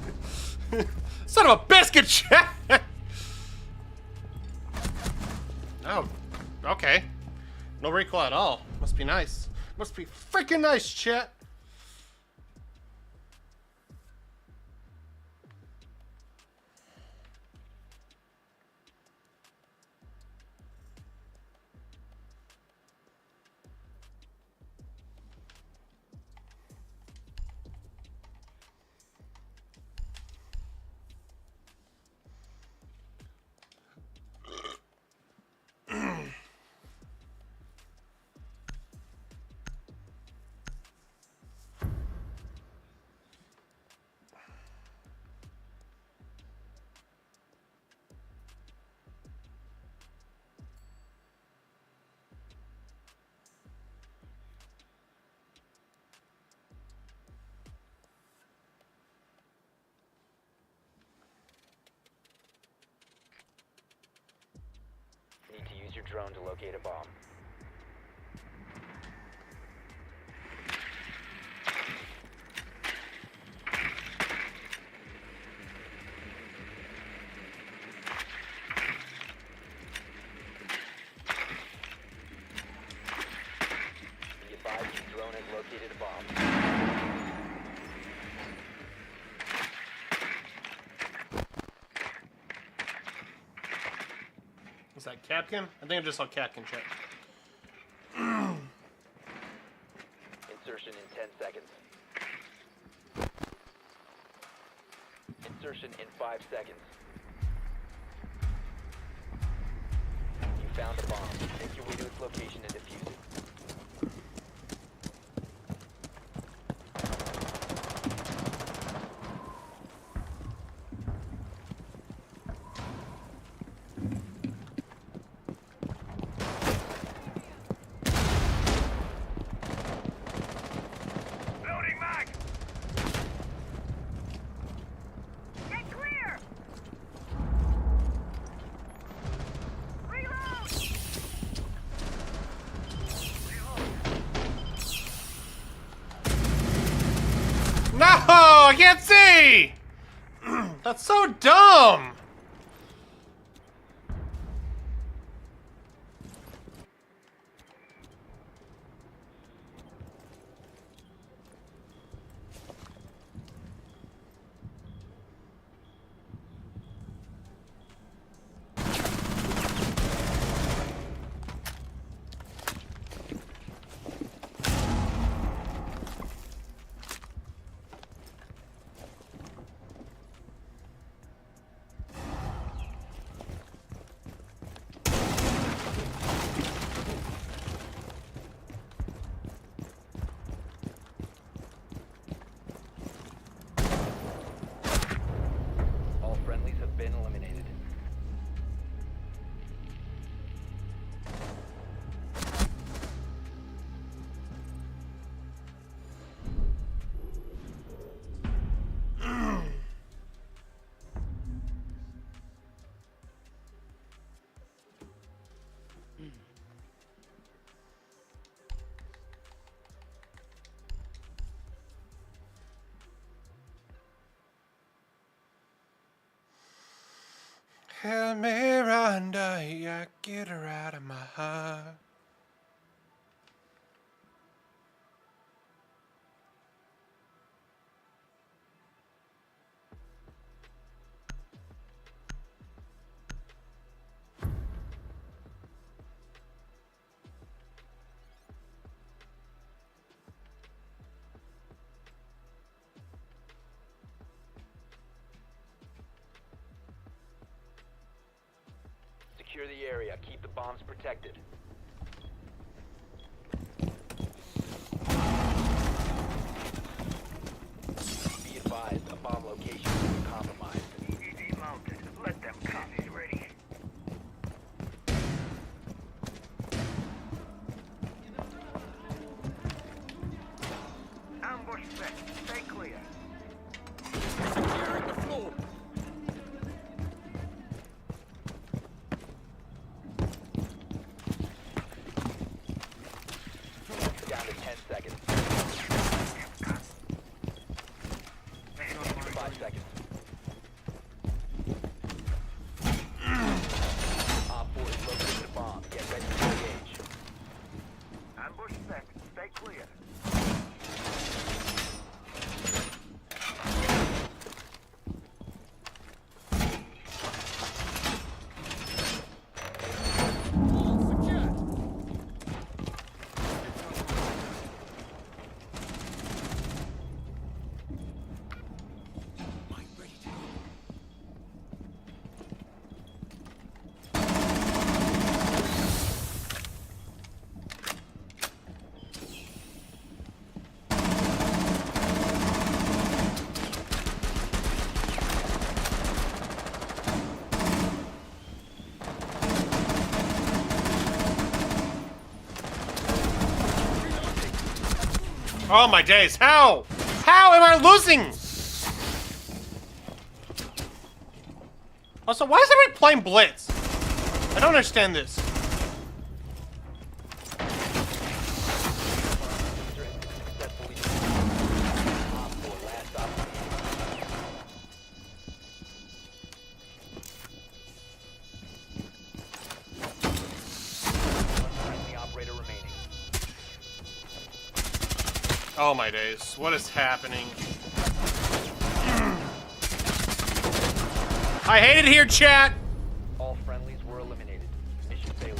Son of a biscuit, chat! Oh, okay. No recoil at all. Must be nice. Must be freaking nice, chat. Need to use your drone to locate a bomb. Be advised your drone has located a bomb. Is that Capkin? I think I just saw Capkin, chat. Insertion in 10 seconds. Insertion in 5 seconds. You found a bomb. Make your way to its location and defuse it. Loading mag! Get clear! Reload! No! I can't see! That's so dumb! All friendlies have been eliminated. Miranda, yeah, get her out of my heart. Secure the area. Keep the bombs protected. Be advised, a bomb location has been compromised. EDD mounted. Let them come. He's ready. Ambush set. Stay clear. Clearing the floor. Down to 10 seconds. They Oh my days! How? How am I losing? Also, why is everybody playing Blitz? I don't understand this. Oh my days, what is happening? I hate it here, chat! All friendlies were eliminated. Mission failure.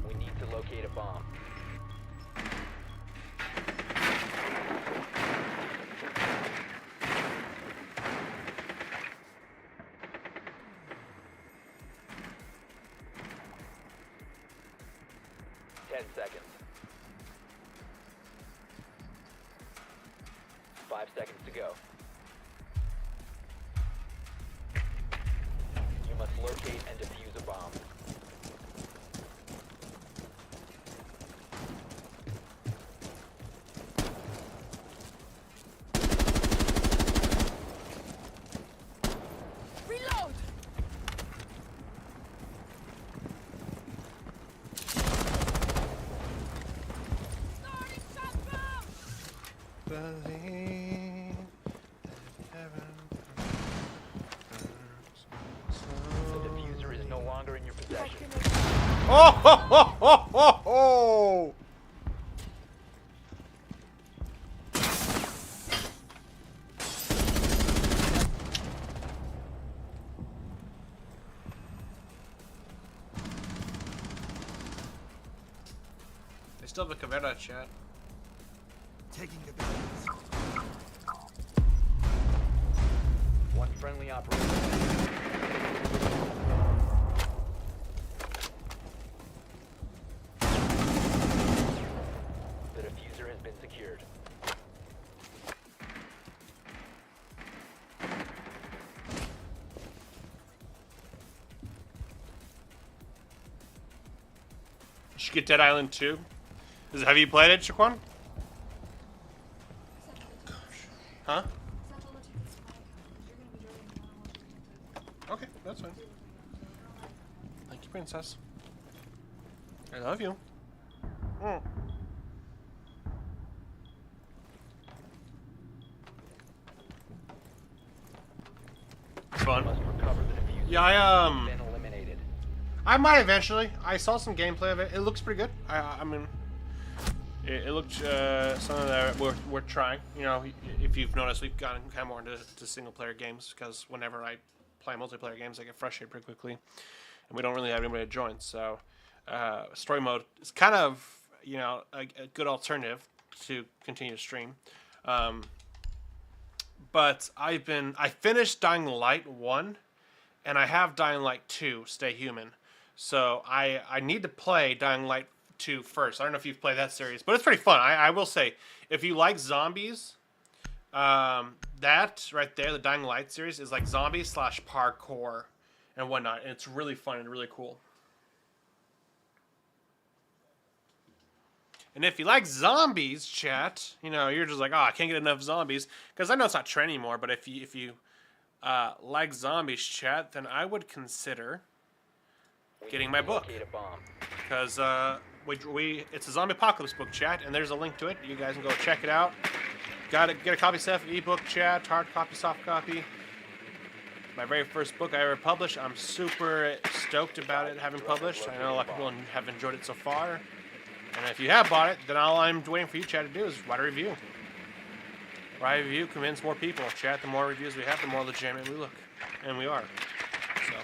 We need to locate a bomb. Seconds. 5 seconds to go. You must locate and defuse a bomb. Reload! The diffuser is no longer in your possession. Oh ho ho ho ho ho! They still have a Caveira chat. Taking the balance. One friendly operator. The diffuser has been secured. You should get Dead Island 2. Have you played it, Shaquan? Huh? Okay, that's fine. Thank you, princess. I love you. Mm. Fun. Must recover the diffuser. Yeah, Been eliminated. I might eventually. I saw some gameplay of it. It looks pretty good. I mean, it looked something that we're trying. You know, if you've noticed, we've gotten kind of more into single player games because whenever I playing multiplayer games, I get frustrated pretty quickly, and we don't really have anybody to join. So story mode is kind of, you know, a good alternative to continue to stream. But I finished Dying Light 1, and I have Dying Light 2, Stay Human. So I need to play Dying Light 2 first. I don't know if you've played that series, but it's pretty fun. I will say, if you like zombies, that right there, the Dying Light series, is like zombies / parkour and whatnot. And it's really fun and really cool. And if you like zombies, chat, you know, you're just like, oh, I can't get enough zombies. Because I know it's not trend anymore, but if you like zombies, chat, then I would consider getting my book. Because it's a zombie apocalypse book, chat, and there's a link to it. You guys can go check it out. Got to get a copy, Seth, ebook, chat, hard copy, soft copy. My very first book I ever published. I'm super stoked about it having published. I know a lot of people have enjoyed it so far. And if you have bought it, then all I'm waiting for you, chat, to do is write a review. Write a review, convince more people. Chat, the more reviews we have, the more legitimate we look. And we are. So.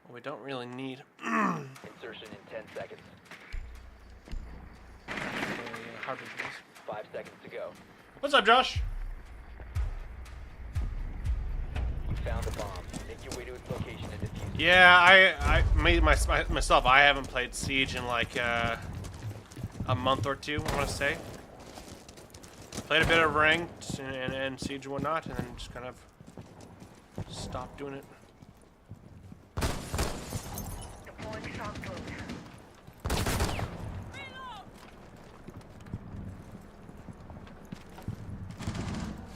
Well, we don't really need... Insertion in 10 seconds. 5 seconds to go. What's up, Josh? You found the bomb. Make your way to its location and defuse it. Yeah, I made myself. I haven't played Siege in like a month or two, I want to say. Played a bit of ranked and Siege and whatnot, and then just kind of stopped doing it. Deploying shock code.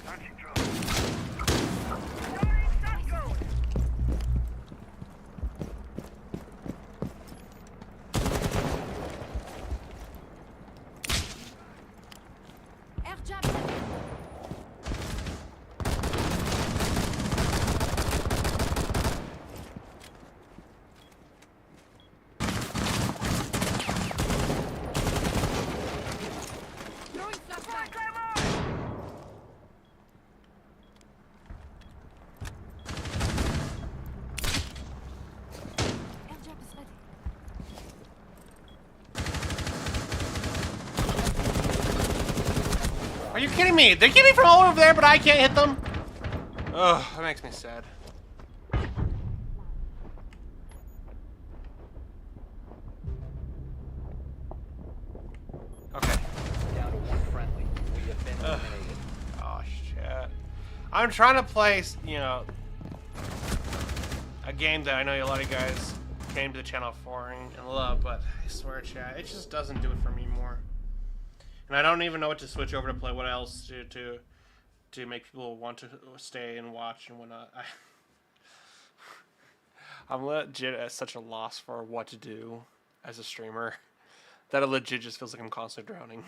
Launching drone. Deploying shock code. Air jab ready. Throwing flashbang. Air jab is ready. Are you kidding me? They get me from all over there, but I can't hit them? Ugh, that makes me sad. Okay. Down to one friendly. We have been eliminated. Oh, shit. I'm trying to play, you know, a game that I know a lot of you guys came to the channel for and love, but I swear, chat, it just doesn't do it for me more. And I don't even know what to switch over to play, what else to make people want to stay and watch and whatnot. I'm legit at such a loss for what to do as a streamer that it legit just feels like I'm constantly drowning.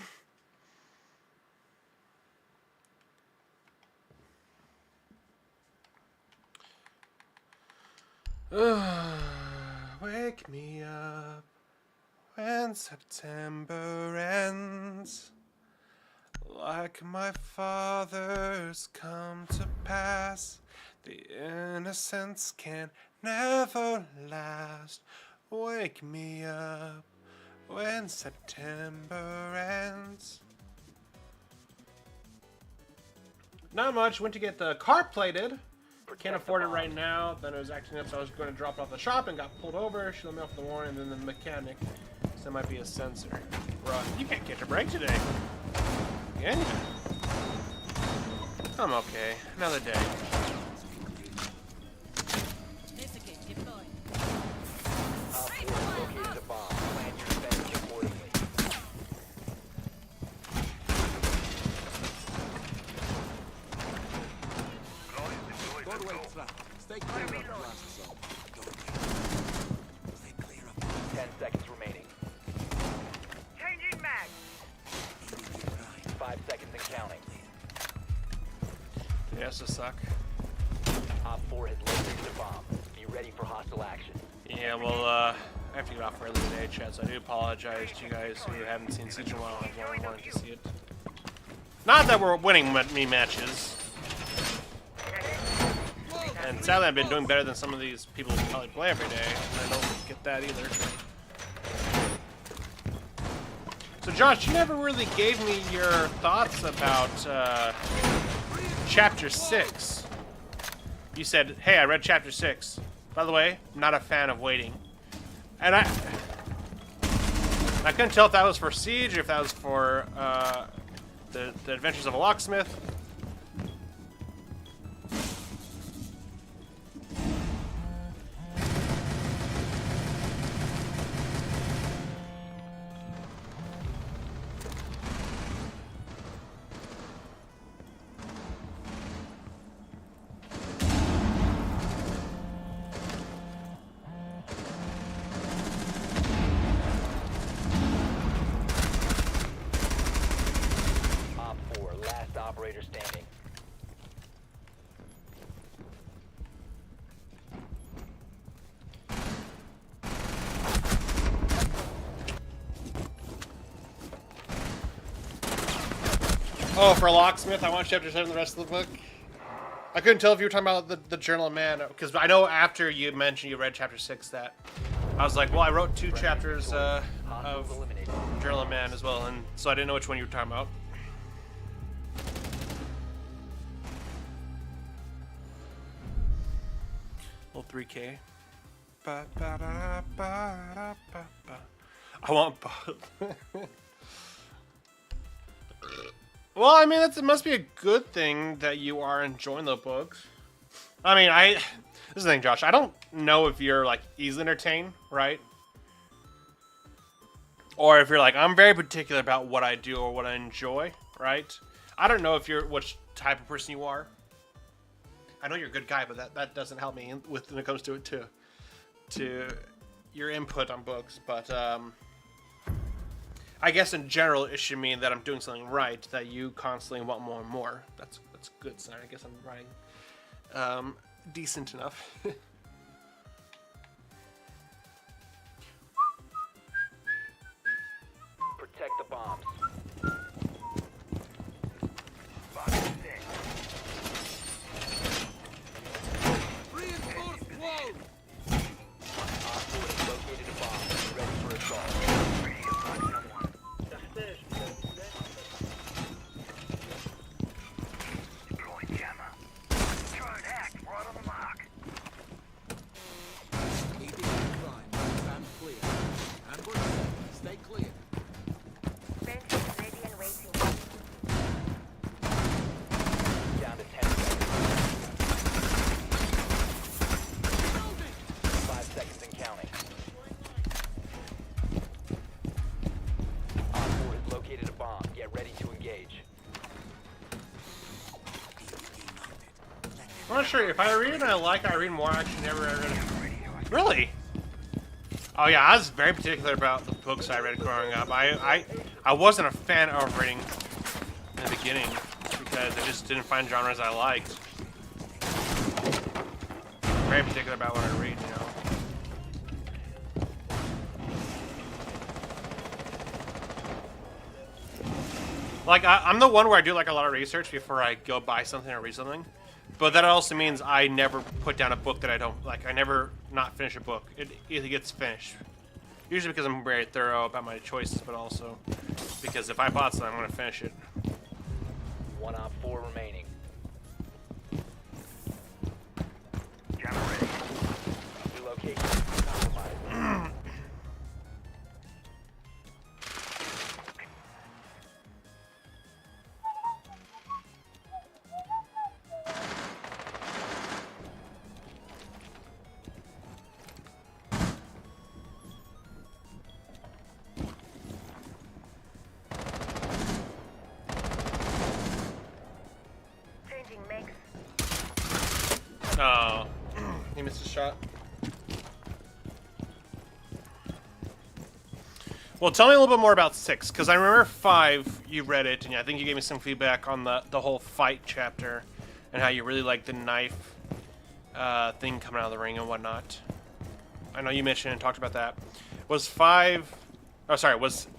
Wake me up when September ends, like my father's come to pass. The innocence can never last. Wake me up when September ends. Not much. Went to get the car plated. Can't afford it right now. Then it was acting up, so I was going to drop it off the shop and got pulled over. She let me off the warrant, and then the mechanic. So that might be a sensor. Bro, you can't catch a break today. Can you? I'm okay. Another day. Located a bomb. Plan your defense accordingly. Drone is deployed. Let's go. Stay clear of the blast zone. Stay clear of 10 seconds remaining. Changing mag. 5 seconds and counting. Yeah, this will suck. Op 4 has located a bomb. Be ready for hostile action. Yeah, well, I have to get off early today, chat, so I do apologize to you guys who haven't seen Siege in a while and wanted to see it. Not that we're winning me matches. And sadly, I've been doing better than some of these people who probably play every day. I don't get that either. So, Josh, you never really gave me your thoughts about Chapter 6. You said, hey, I read Chapter 6. By the way, I'm not a fan of waiting. And I couldn't tell if that was for Siege or if that was for the Adventures of a Locksmith. Op 4, last operator standing. Oh, for Locksmith, I want Chapter 7 the rest of the book. I couldn't tell if you were talking about the Journal of Man, because I know after you mentioned you read Chapter 6 that I was like, well, I wrote 2 chapters of Journal of Man as well, and so I didn't know which one you were talking about. Little 3K. I want both. Well, I mean, it must be a good thing that you are enjoying the books. I mean, this is the thing, Josh. I don't know if you're, like, easily entertained, right? Or if you're like, I'm very particular about what I do or what I enjoy, right? I don't know if you're which type of person you are. I know you're a good guy, but that doesn't help me when it comes to it, to your input on books. But, I guess in general, it should mean that I'm doing something right, that you constantly want more and more. That's a good sign. I guess I'm writing decent enough. Protect the bombs. Reinforced wall! Op 4 has located a bomb. Ready for assault. Keeping in line. Stand clear. Ambush. Stay clear. Down to 10 seconds. 5 seconds and counting. Op 4 has located a bomb. Get ready to engage. I'm not sure. If I read it and I read more action ever I read it. Really? Oh yeah, I was very particular about the books I read growing up. I wasn't a fan of reading in the beginning because I just didn't find genres I liked. Very particular about what I read, you know. Like, I'm the one where I do like a lot of research before I go buy something or read something. But that also means I never put down a book that I don't like. I never not finish a book. It either gets finished. Usually because I'm very thorough about my choices, but also because if I bought something, I'm going to finish it. 1 Op 4 remaining. Relocation compromised. Oh, he missed a shot. Well, tell me a little bit more about 6, because I remember 5, you read it, and I think you gave me some feedback on the whole fight chapter, and how you really liked the knife thing coming out of the ring and whatnot. I know you mentioned and talked about that. Was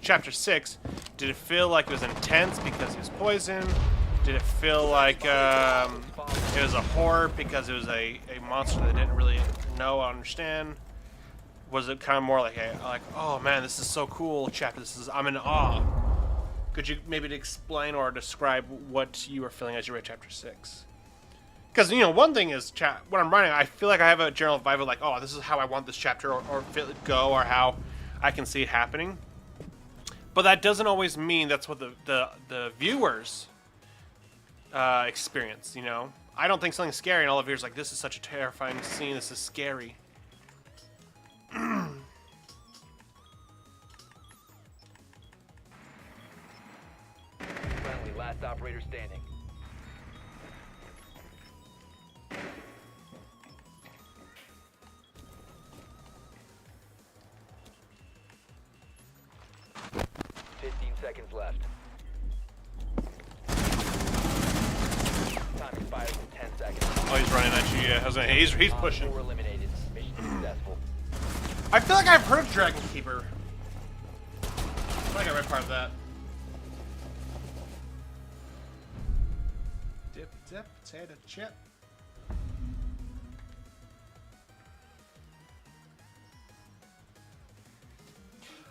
chapter 6 Did it feel like it was intense because he was poisoned? Did it feel like it was a horror because it was a monster that didn't really know or understand? Was it kind of more like oh man, this is so cool chapter, I'm in awe? Could you maybe explain or describe what you were feeling as you read chapter 6? Because, you know, one thing is, when I'm writing, I feel like I have a general vibe of like, oh, this is how I want this chapter or feel it go, or how I can see it happening. But that doesn't always mean that's what the viewers experience, you know? I don't think something's scary, and all the viewers are like, this is such a terrifying scene, this is scary. Friendly, last operator standing. Seconds left. Time expires in 10 seconds. Oh, he's running at you, yeah. He's pushing. Four eliminated. Mission successful. I feel like I've heard of Dragon Keeper. I feel like I read part of that. Dip, potato chip.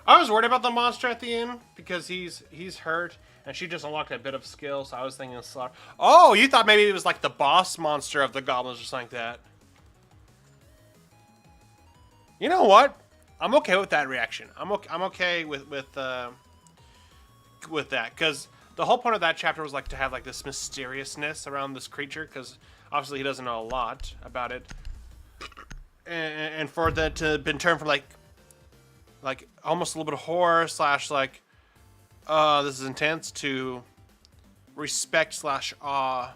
I was worried about the monster at the end because he's hurt and she just unlocked a bit of skill, so I was thinking slaughter. Oh, you thought maybe it was like the boss monster of the goblins or something like that. You know what? I'm okay with that reaction. I'm okay with that, because the whole point of that chapter was like to have like this mysteriousness around this creature, because obviously he doesn't know a lot about it, and for that to been turned from like almost a little bit of horror slash like this is intense to respect slash awe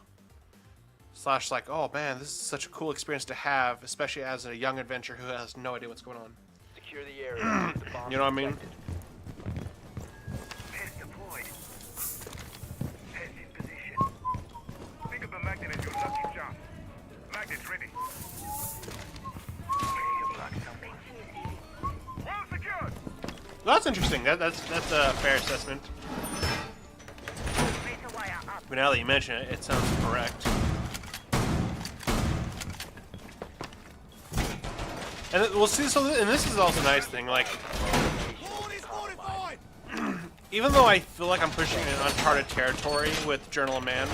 slash like, oh man, this is such a cool experience to have, especially as a young adventurer who has no idea what's going on. Secure the area. The bomb You know what I mean? detected. Pest deployed. Pest in position. Think of the magnet as your lucky chance. Magnet's ready. Well secured. That's interesting. That's a fair assessment. But now that you mention it, it sounds correct. And we'll see. So, and this is also a nice thing. Like, even though I feel like I'm pushing in uncharted territory with Journal of Man,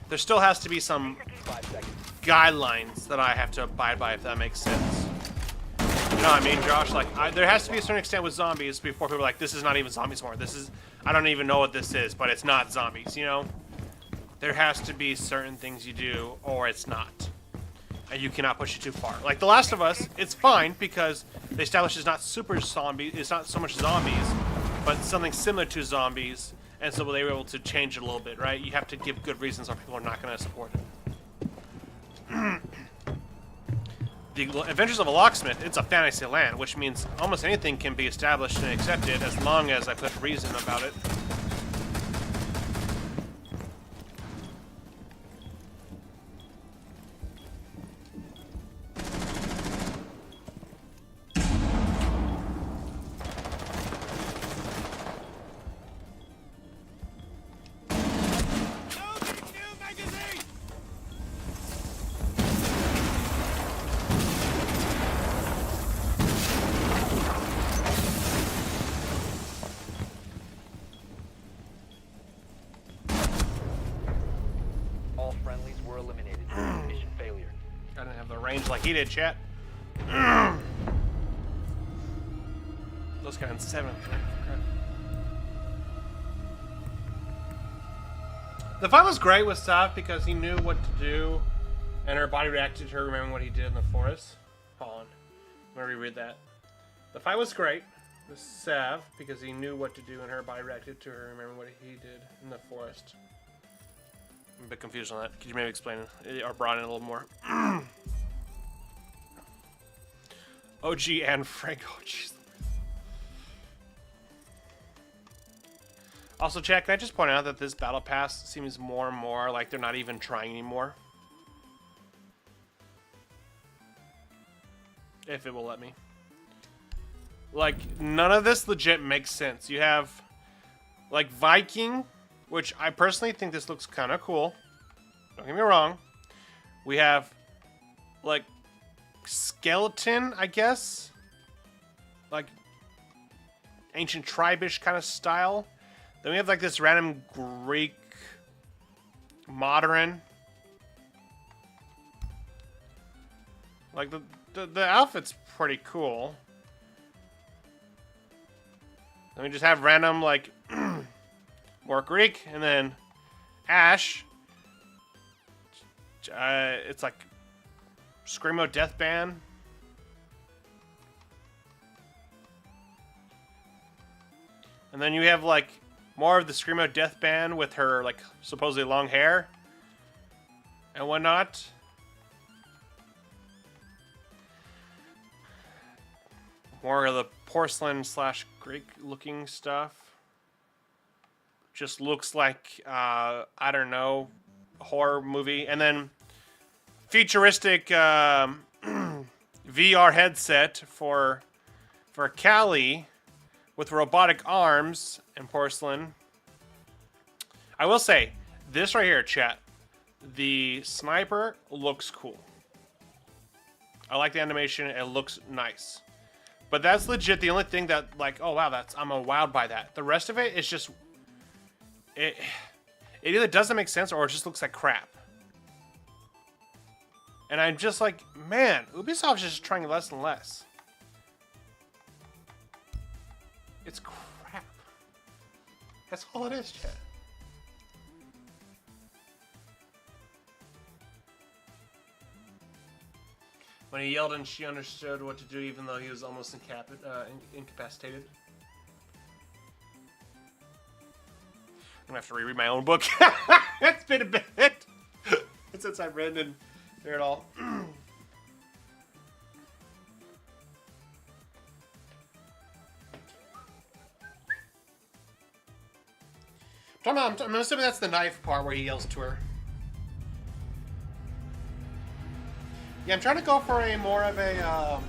there still has to be some guidelines that I have to abide by, if that makes sense. You know what I mean, Josh? Like, there has to be a certain extent with zombies before people are like, this is not even zombies more. This is, I don't even know what this is, but it's not zombies, you know? There has to be certain things you do, or it's not. And you cannot push it too far. Like The Last of Us, it's fine because they established it's not super zombie, it's not so much zombies, but something similar to zombies, and so they were able to change it a little bit, right? You have to give good reasons or people are not going to support it. The Adventures of a Locksmith, it's a fantasy land, which means almost anything can be established and accepted as long as I put reason about it. All friendlies were eliminated. Mission failure. I didn't have the range like he did, chat. Those guys in 7th, right? Okay. The fight was great with Sav because he knew what to do, and her body reacted to her remembering what he did in the forest. Hold on. I'm gonna reread that. The fight was great with Sav because he knew what to do, and her body reacted to her remembering what he did in the forest. I'm a bit confused on that. Could you maybe explain it or broaden it a little more? OG and Frank. Oh, jeez. Also, chat, can I just point out that this battle pass seems more and more like they're not even trying anymore? If it will let me. Like, none of this legit makes sense. You have like Viking, which I personally think this looks kind of cool. Don't get me wrong. We have like skeleton, I guess, like ancient tribe-ish kind of style. Then we have like this random Greek modern. Like the outfit's pretty cool. Then we just have random like more Greek, and then Ash. It's like Screamo Death Band. And then you have like more of the Screamo Death Band with her like supposedly long hair and whatnot. More of the porcelain / Greek looking stuff. Just looks like I don't know, a horror movie. And then futuristic VR headset for Callie with robotic arms and porcelain. I will say, this right here, chat, the sniper looks cool. I like the animation, it looks nice. But that's legit the only thing that, like, oh wow, I'm wowed by that. The rest of it is just, it either doesn't make sense or it just looks like crap. And I'm just like, man, Ubisoft is just trying less and less. It's crap. That's all it is, chat. When he yelled and she understood what to do even though he was almost incapacitated. I'm gonna have to reread my own book. It's been a bit since I've read and heard it all. I'm assuming that's the knife part where he yells to her. Yeah, I'm trying to go for a more of a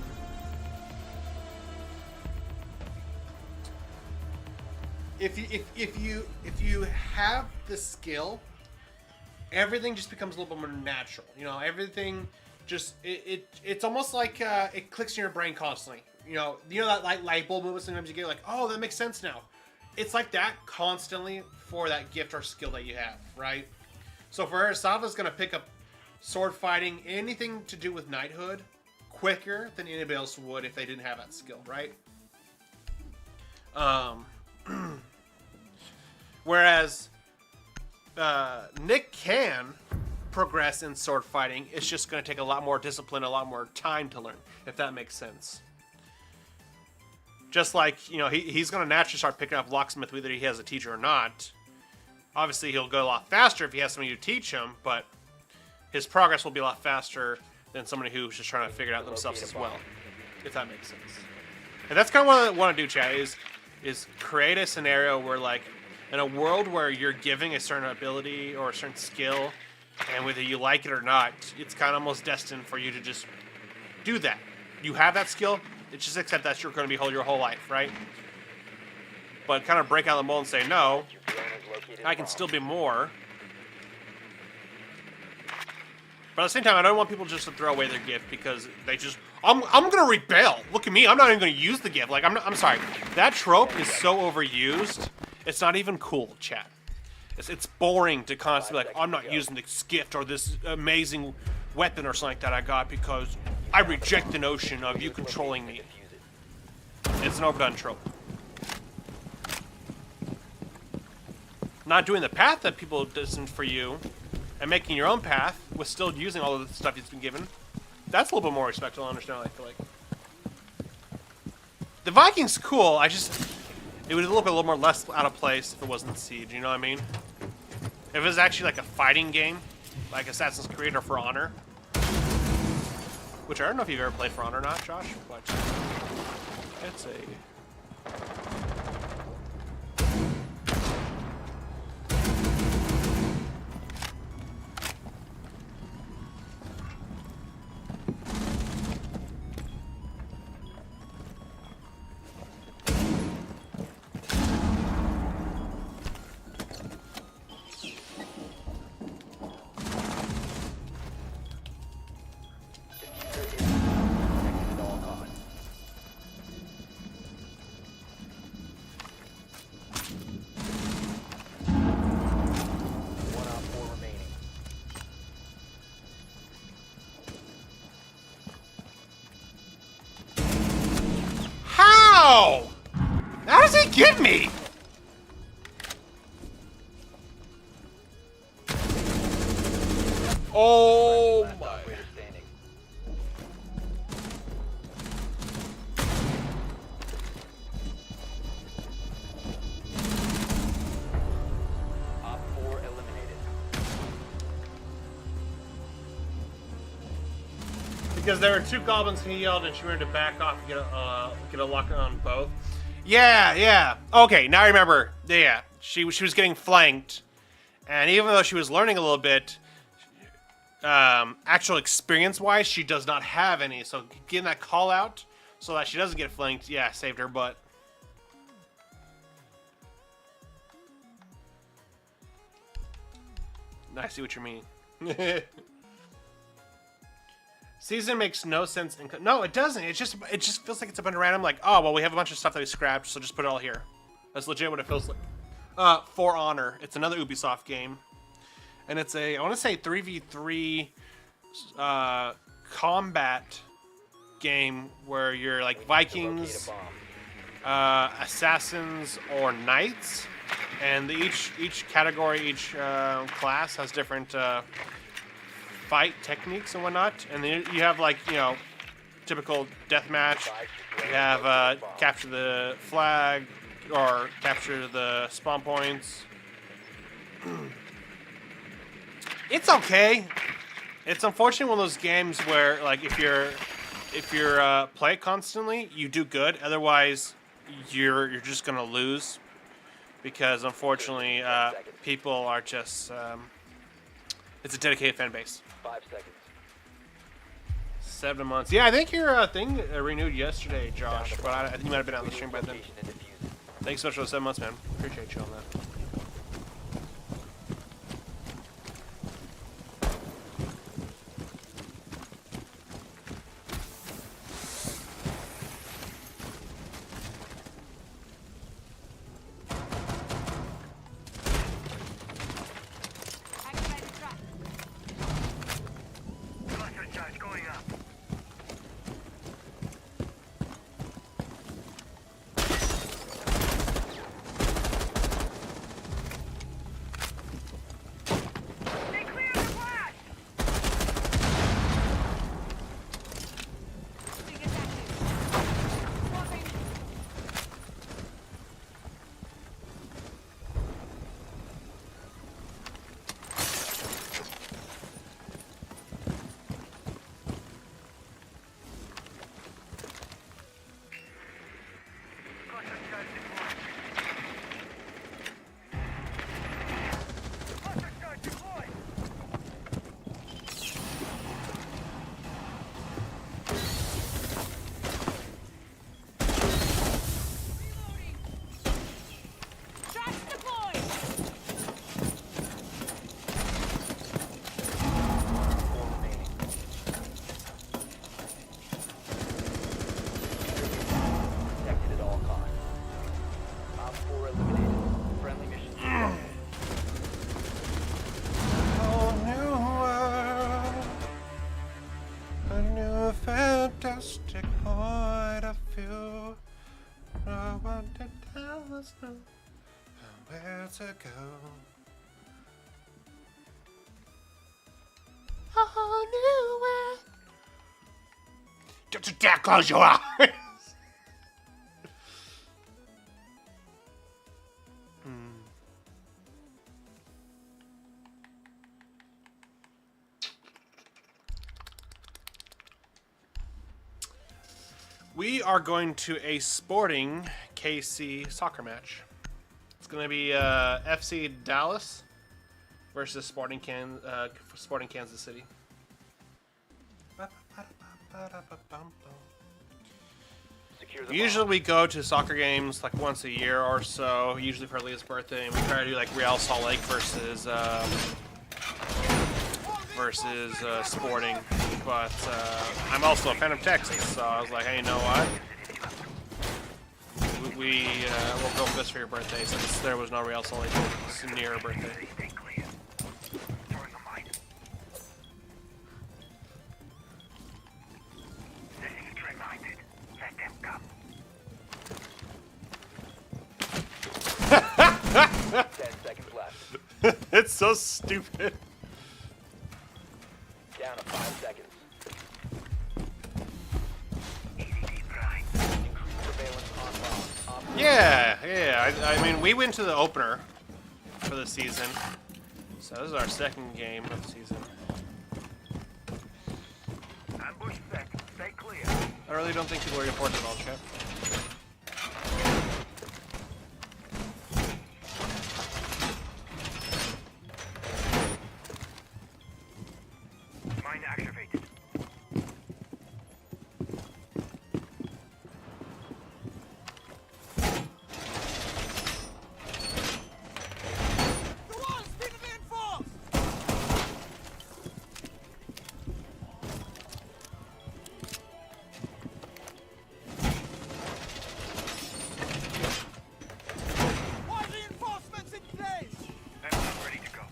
if you have the skill, everything just becomes a little bit more natural. You know, everything just it's almost like it clicks in your brain constantly. You know that light bulb moment sometimes you get like, oh, that makes sense now. It's like that constantly for that gift or skill that you have, right? So for her, Sava's gonna pick up sword fighting, anything to do with knighthood, quicker than anybody else would if they didn't have that skill, right? Whereas Nick can progress in sword fighting. It's just going to take a lot more discipline, a lot more time to learn, if that makes sense. Just like, you know, he's going to naturally start picking up locksmith whether he has a teacher or not. Obviously, he'll go a lot faster if he has somebody to teach him, but his progress will be a lot faster than somebody who's just trying to figure it out themselves as well, if that makes sense. And that's kind of what I want to do, chat, is create a scenario where, like, in a world where you're giving a certain ability or a certain skill, and whether you like it or not, it's kind of almost destined for you to just do that. You have that skill, it's just accept that you're going to be your whole life, right? But kind of break out the mold and say, no, I can still be more. But at the same time, I don't want people just to throw away their gift because they just, I'm gonna rebel. Look at me, I'm not even gonna use the gift. Like, I'm sorry. That trope is so overused, it's not even cool, chat. It's boring to constantly be like, I'm not using this gift or this amazing weapon or something like that I got because I reject the notion of you controlling me. It's an overdone trope. Not doing the path that people designed for you and making your own path with still using all of the stuff he's been given, that's a little bit more respectful, I understand, I feel like. The Viking's cool, it would look a little more less out of place if it wasn't Siege, you know what I mean? If it was actually like a fighting game, like Assassin's Creed or For Honor, which I don't know if you've ever played For Honor or not, Josh, but it's a... How does he get me? Oh Last my. operator standing. Op 4 eliminated. Because there were two goblins and he yelled and she wanted to back off and get a lock on both. Yeah, yeah. Okay, now I remember. Yeah, she was getting flanked. And even though she was learning a little bit, actual experience-wise, she does not have any. So getting that call out so that she doesn't get flanked, yeah, saved her butt. I see what you mean. Season makes no sense. No, it doesn't. It just feels like it's a bunch of random. Like, oh well, we have a bunch of stuff that we scrapped, so just put it all here. That's legit what it feels like. For Honor, it's another Ubisoft game, and it's a I want to say 3v3 combat game where you're like Vikings, assassins, or knights, and each category, each class has different fight techniques and whatnot, and then you have like, you know, typical deathmatch. You have capture the flag or capture the spawn points. It's okay. It's unfortunately one of those games where like if you're play constantly, you do good. Otherwise, you're just gonna lose because unfortunately people are just it's a dedicated fan base. 5 seconds. 7 months. Yeah, I think your thing renewed yesterday, Josh. But I think you might have been on the stream by then. Location and defuse it. Thanks so much for the 7 months, man. Appreciate you on that. Activate the trap. Cluster charge going up. They cleared the blast! Sting is active. Swapping. Cluster charge deployed. Cluster charge deployed. Reloading. Traps deployed. 4 remaining. Protected at all costs. Op 4 eliminated. Friendly mission successful. Oh, new world, a new fantastic point of view. No one to tell us no where to go. Oh, new world. Just close your eyes. We are going to a Sporting KC soccer match. It's going to be FC Dallas versus Sporting Kansas City. Secure the Usually bomb. we go to soccer games like once a year or so, usually for Leah's birthday, and we try to do like Real Salt Lake versus Sporting. But I'm also a fan of Texas, so I was like, hey, you know what? We'll go with this for your birthday since there was no Real Salt Lake near her birthday. Stay clear. Throwing a mine. This is reminded. Let them come. seconds left. It's so stupid. Down to 5 seconds. Easy grind. Increase surveillance on bomb. Yeah. I mean, we went to the opener for the season. So this is our second game of the season. Ambush set. Stay clear. I really don't think people are important at all, chat. Mine activated. The wall's been reinforced! Why reinforcements in place? Everyone ready to go.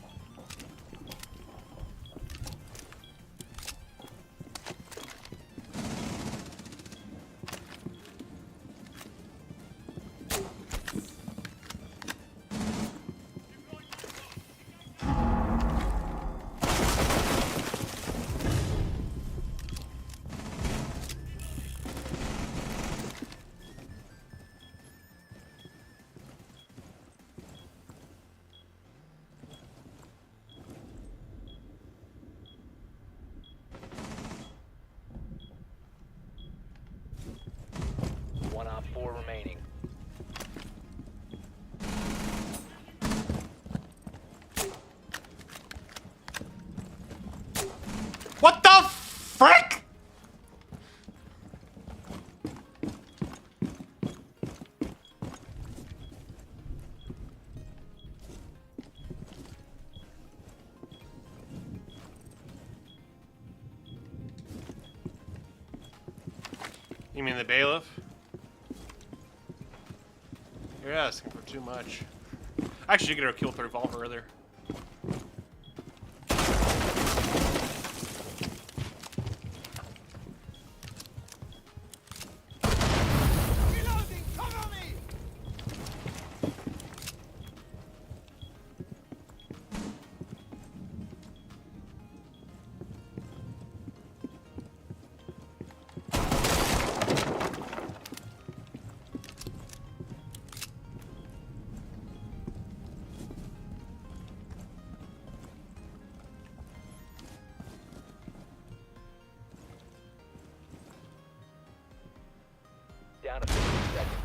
One op 4 remaining. What the frick? You mean the bailiff? You're asking for too much. I actually did get her killed with a revolver earlier. Reloading! Cover me! Down to 15 seconds.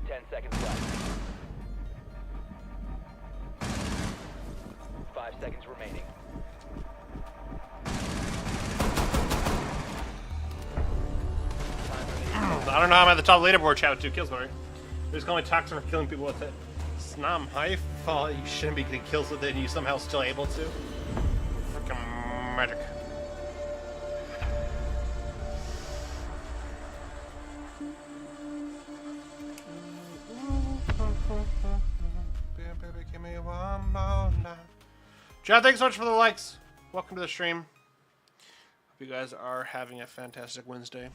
10 seconds left. 5 seconds remaining. I don't know how I'm at the top of the leaderboard, chat with 2 kills, but they just call me toxic for killing people with it. It's not my fault. You shouldn't be getting kills with it, and you somehow still able to. Freaking magic. Baby, give me one more night. John, thanks so much for the likes. Welcome to the stream. Hope you guys are having a fantastic Wednesday.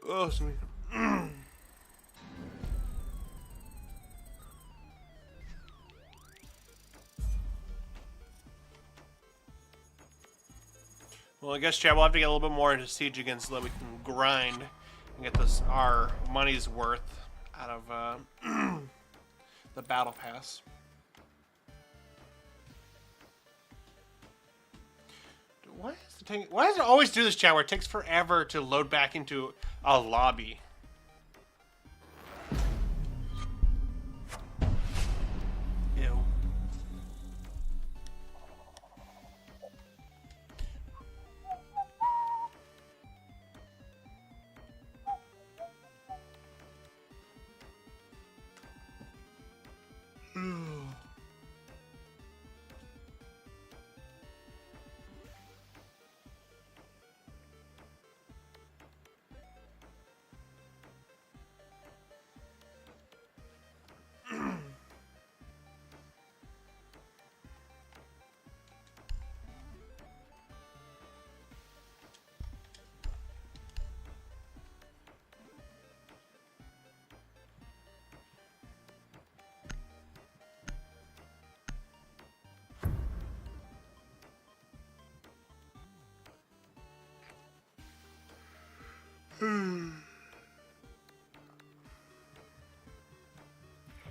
Oh, excuse me. Well, I guess, chat, we'll have to get a little bit more into Siege again so that we can grind and get this our money's worth out of the battle pass. Why does it always do this, chat, where it takes forever to load back into a lobby? Ew.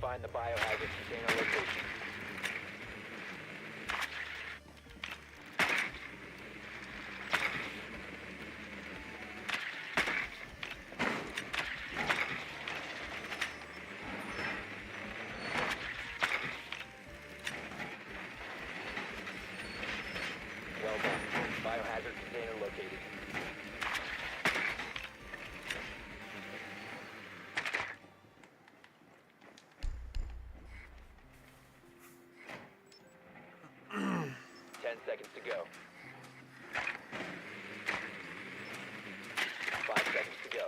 find the biohazard container location. Well done. Biohazard container located. Seconds to go. 5 seconds to go.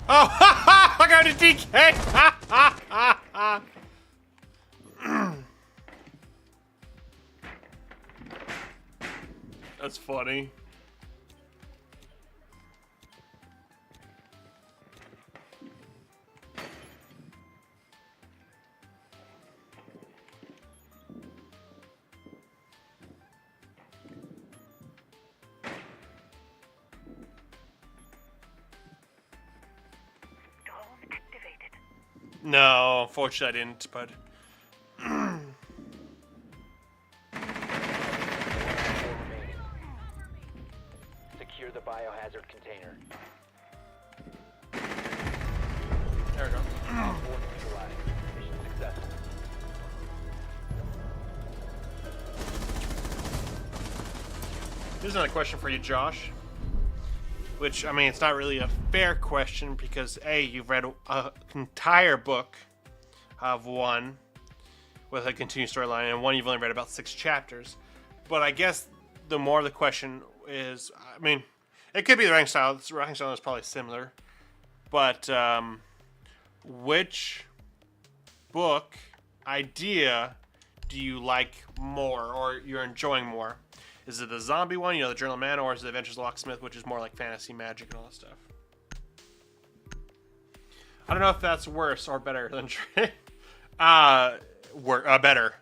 Oh, I got a DK! That's funny. No, unfortunately I didn't, but... Secure the biohazard container. There we go. Op 4 neutralized. Mission successful. Here's another question for you, Josh. Which, I mean, it's not really a fair question because, A, you've read an entire book of one with a continued storyline, and one you've only read about 6 chapters. But I guess the more the question is, I mean, it could be the writing style. The writing style is probably similar. But which book idea do you like more, or you're enjoying more? Is it the zombie one, the Journal of Man, or is it the Adventures of Locksmith, which is more like fantasy, magic, and all that stuff? I don't know if that's worse or better than better.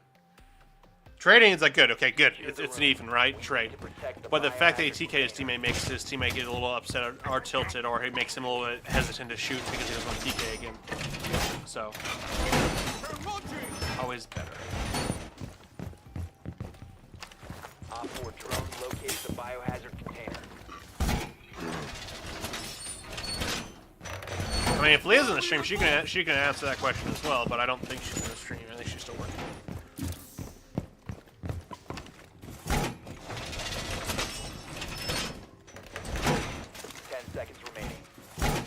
Trading is like good, okay, good. It's an even, right? Trade. But the fact that he TK'd his teammate makes his teammate get a little upset or tilted, or it makes him a little bit hesitant to shoot because he doesn't want to TK again. So, always better. Op 4 drone locates the biohazard container. I mean, if Leah's in the stream, she can answer that question as well, but I don't think she's in the stream. I think she's still working.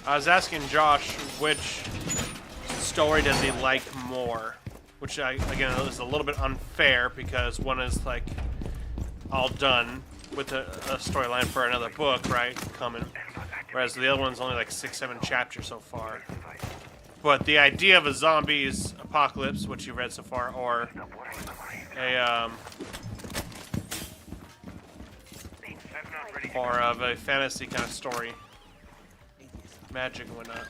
I was asking Josh which story does he like more, which again is a little bit unfair because one is like all done with a storyline for another book, right, coming, whereas the other one's only like 6-7 chapters so far. But the idea of a zombies apocalypse, which you've read so far, or of a fantasy kind of story, magic and whatnot.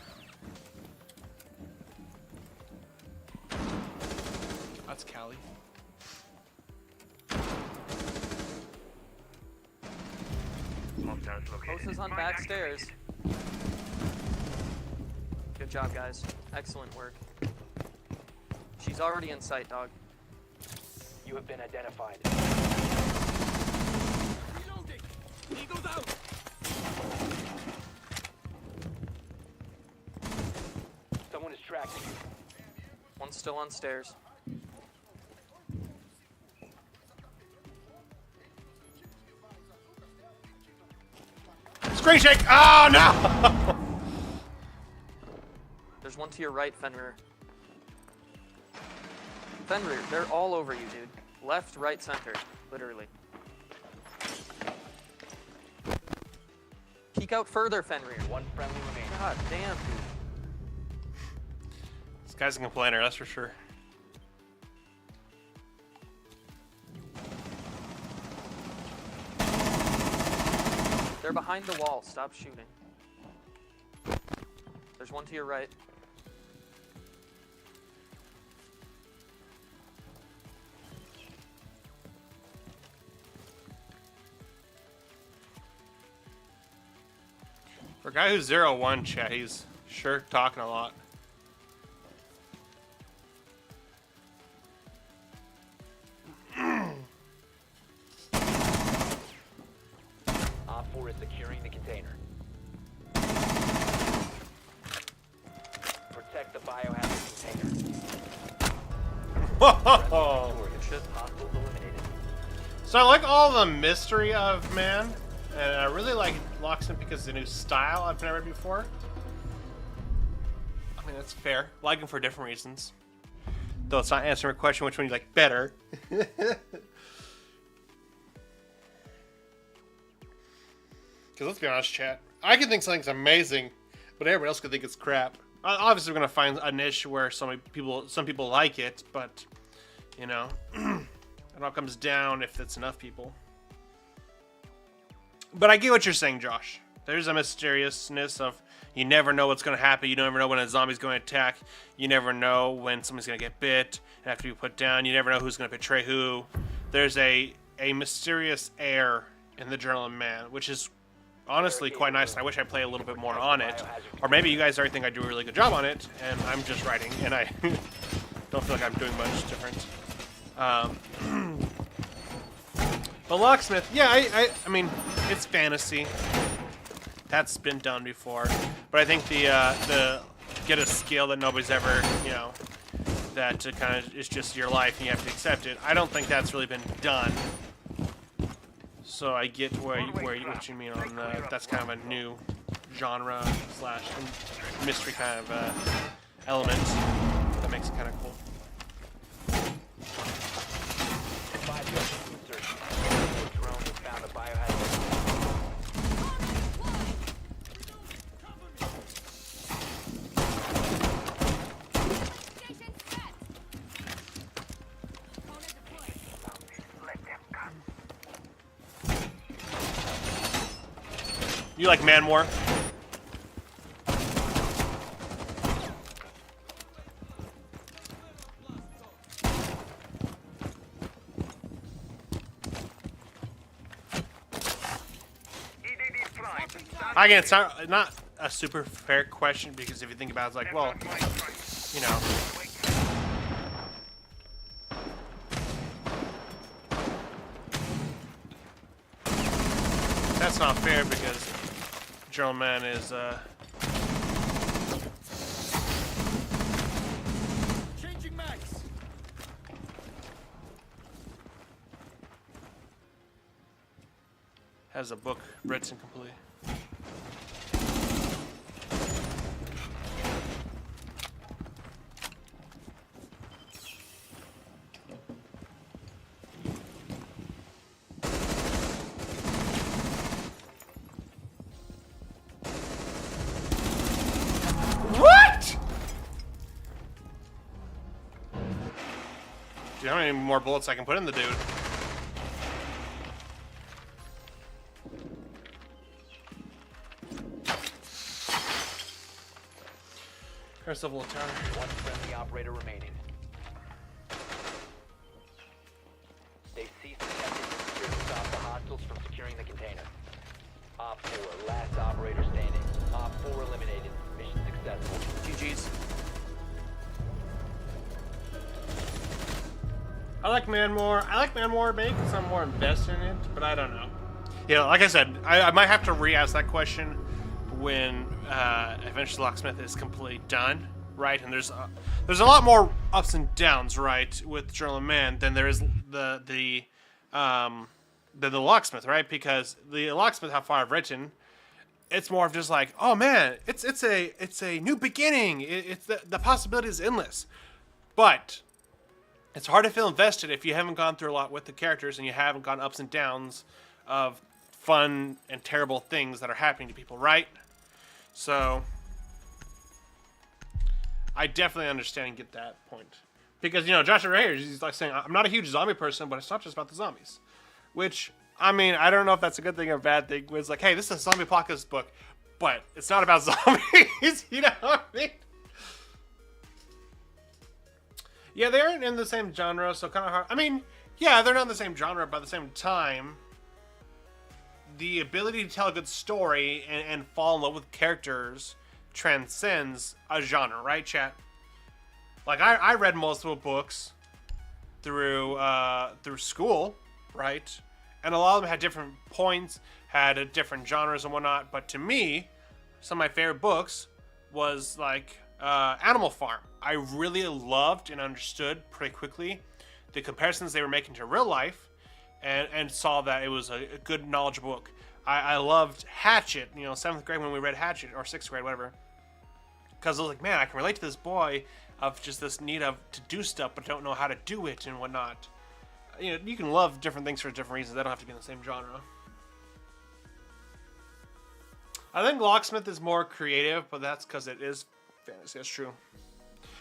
That's Callie. Host is on back stairs. Good job, guys. Excellent work. She's already in sight, dog. You have been identified. Reloading! Eagles out! Someone is tracking you. One's still on stairs. Screen shake! Oh no! There's one to your right, Fenrir. Fenrir, they're all over you, dude. Left, right, center. Literally. Peek out further, Fenrir. One friendly remaining. God damn, dude. This guy's a complainer, that's for sure. They're behind the wall. Stop shooting. There's one to your right. For a guy who's 0-1, chat, he's sure talking a lot. Op 4 is securing the container. Protect the biohazard container. Whoa! Good shit. Hostiles eliminated. So I like all the mystery of man, and I really like Locksmith because it's a new style I've never read before. I mean, that's fair. Like him for different reasons. Though it's not answering a question which one you like better. Because let's be honest, chat. I can think something's amazing, but everybody else could think it's crap. Obviously, we're gonna find a niche where some people like it, but you know, it all comes down if it's enough people. But I get what you're saying, Josh. There's a mysteriousness of you never know what's going to happen. You never know when a zombie's going to attack. You never know when someone's going to get bit and have to be put down. You never know who's going to betray who. There's a mysterious air in the Journal of Man, which is honestly quite nice. And I wish I played a little bit more on it. Or maybe you guys already think I do a really good job on it, and I'm just writing, and I don't feel like I'm doing much different. But Locksmith, yeah, I mean, it's fantasy. That's been done before. But I think the get a skill that nobody's ever, you know, that kind of is just your life and you have to accept it. I don't think that's really been done. So I get what you mean on that's kind of a new genre slash mystery kind of element that makes it kind of cool. Drone has found a biohazard. You like man more? Again, it's not a super fair question because if you think about it, it's like, well, you know. That's not fair because Journal Man is, Changing mags. has a book written completely. What? Do you know how many more bullets I can put in the dude? There's a little tower. One friendly operator remaining. They ceased attempting to secure to stop the hostiles from securing the container. Op 4, last operator standing. Op 4 eliminated. Mission successful. GG's. I like man more. I like man more maybe because I'm more invested in it, but I don't know. Yeah, like I said, I might have to re-ask that question when eventually Locksmith is completely done, right? And there's a lot more ups and downs, right, with Journal of Man than there is the Locksmith, right? Because the Locksmith, how far I've written, it's more of just like, oh man, it's a new beginning. It's the possibility is endless. But it's hard to feel invested if you haven't gone through a lot with the characters and you haven't gone ups and downs of fun and terrible things that are happening to people, right? So I definitely understand and get that point. Because, you know, Josh Rayers, he's like saying, I'm not a huge zombie person, but it's not just about the zombies. Which, I mean, I don't know if that's a good thing or a bad thing. It's like, hey, this is a zombie apocalypse book, but it's not about zombies. You know what I mean? Yeah, they aren't in the same genre, so kind of hard. I mean, yeah, they're not in the same genre, but at the same time, the ability to tell a good story and fall in love with characters transcends a genre, right, chat? Like, I read multiple books through school, right? And a lot of them had different points, had different genres and whatnot. But to me, some of my favorite books was like Animal Farm. I really loved and understood pretty quickly the comparisons they were making to real life, and saw that it was a good knowledgeable book. I loved Hatchet, you know, 7th grade when we read Hatchet, or 6th grade, whatever. Because I was like, man, I can relate to this boy of just this need to do stuff, but don't know how to do it and whatnot. You know, you can love different things for different reasons. They don't have to be in the same genre. I think Locksmith is more creative, but that's because it is fantasy. That's true.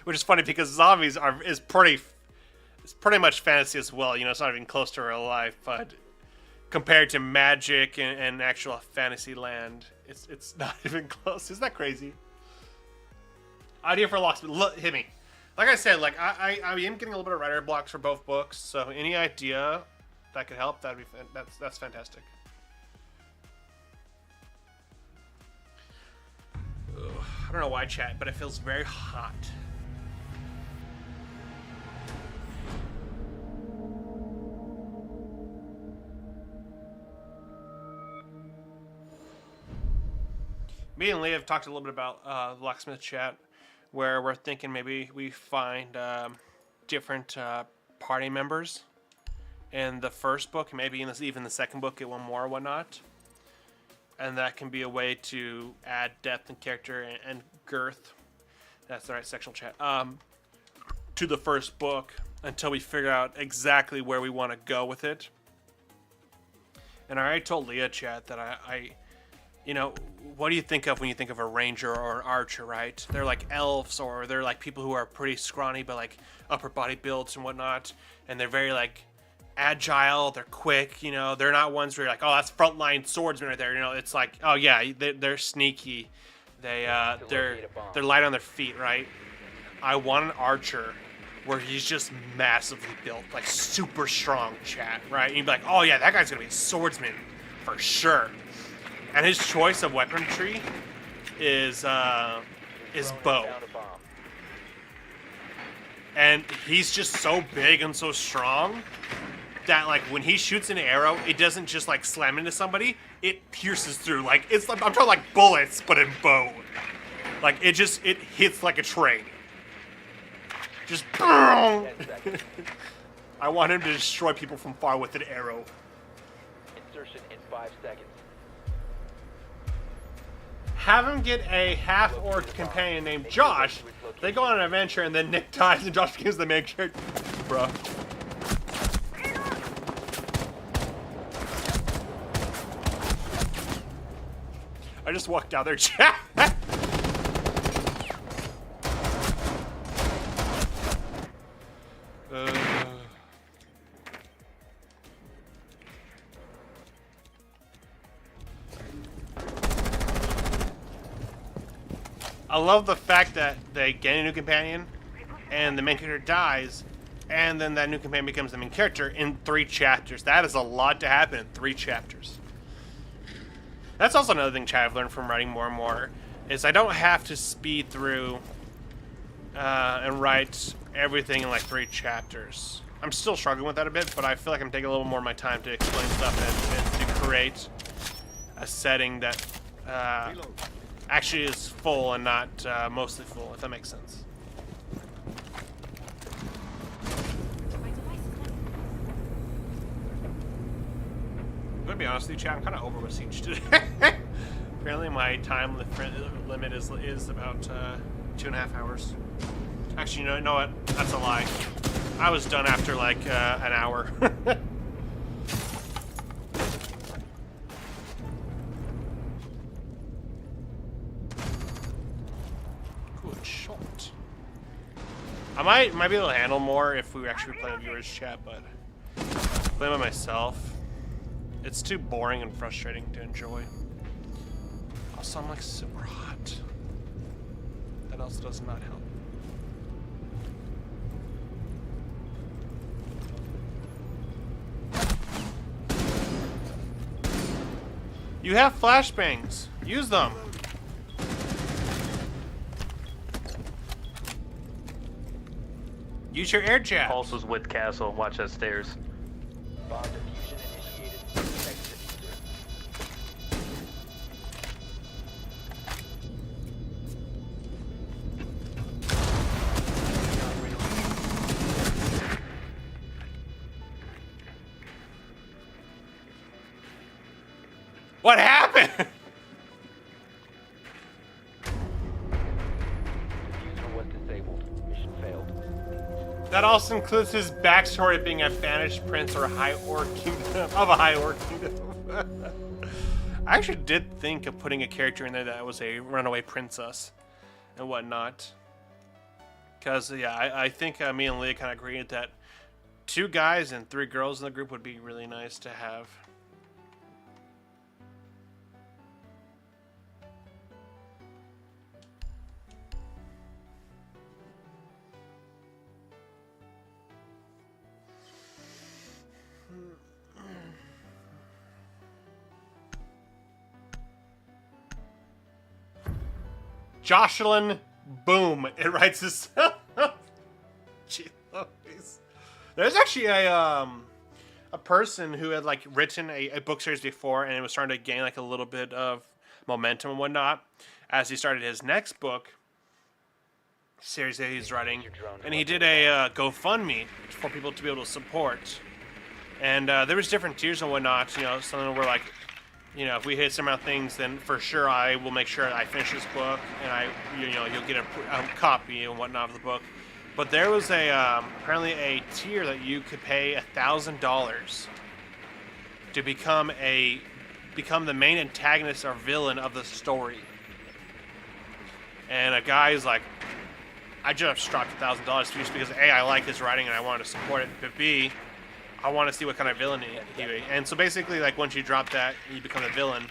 Which is funny because zombies is pretty much fantasy as well. You know, it's not even close to real life, but compared to magic and actual fantasy land, it's not even close. Isn't that crazy? Idea for Locksmith. Hit me. Like I said, like I am getting a little bit of writer blocks for both books, so any idea that could help, that'd be that's fantastic. Ugh, I don't know why, chat, but it feels very hot. Me and Leah have talked a little bit about Locksmith chat, where we're thinking maybe we find different party members in the first book, maybe in even the second book, get one more or whatnot. And that can be a way to add depth and character and girth. That's the right sexual chat. To the first book until we figure out exactly where we want to go with it. And I already told Leah chat that I you know, what do you think of when you think of a ranger or an archer, right? They're like elves, or they're like people who are pretty scrawny but like upper body builds and whatnot, and they're very like agile, they're quick, you know, they're not ones where you're like, oh, that's frontline swordsman right there, you know, it's like, oh yeah, they're sneaky, they're light on their feet, right? I want an archer where he's just massively built, like super strong, chat, right? And you'd be like, oh yeah, that guy's gonna be a swordsman for sure. And his choice of weaponry is bow. And he's just so big and so strong that like when he shoots an arrow, it doesn't just like slam into somebody, it pierces through. Like it's like, I'm talking like bullets, but in bow. Like it hits like a train. Just boom. I want him to destroy people from far with an arrow. Insertion in 5 seconds. Have him get a half-orc companion named Josh. They go on an adventure, and then Nick dies, and Josh becomes the main character. Bruh. I just walked down there, chat. I love the fact that they get a new companion, and the main character dies, and then that new companion becomes the main character in 3 chapters. That is a lot to happen in 3 chapters. That's also another thing, chat, I've learned from writing more and more, is I don't have to speed through and write everything in like 3 chapters. I'm still struggling with that a bit, but I feel like I'm taking a little more of my time to explain stuff and to create a setting that actually is full and not mostly full, if that makes sense. I'm gonna be honest with you, chat, I'm kind of over with Siege today. Apparently my time limit is about 2.5 hours. Actually, you know what? That's a lie. I was done after like an hour. Good shot. I might be able to handle more if we were actually playing viewers chat, but playing by myself, it's too boring and frustrating to enjoy. Also, I'm like super hot. That also does not help. You have flashbangs. Use them. Use your air jab. Pulse was with Castle. Watch that stairs. Bomb diffusion initiated. Exit diffuser. What happened? Diffuser was disabled. Mission failed. That also includes his backstory of being a banished prince or a high orc kingdom of a high orc kingdom. I actually did think of putting a character in there that was a runaway princess and whatnot. Because yeah, I think me and Leah kind of agreed that 2 guys and 3 girls in the group would be really nice to have. Jocelyn Boom. It writes itself. Gee, Louise. There's actually a person who had like written a book series before, and it was starting to gain like a little bit of momentum and whatnot as he started his next book series that he's writing, and he did a GoFundMe for people to be able to support. And there was different tiers and whatnot. You know, something where like, you know, if we hit some amount of things, then for sure I will make sure I finish this book, and you'll get a copy and whatnot of the book. But there was apparently a tier that you could pay $1,000 to become the main antagonist or villain of the story. And a guy's like, I just dropped $1,000 just because A, I like his writing and I wanted to support it, but B, I want to see what kind of villain he is. And so basically, like, once you drop that, you become a villain.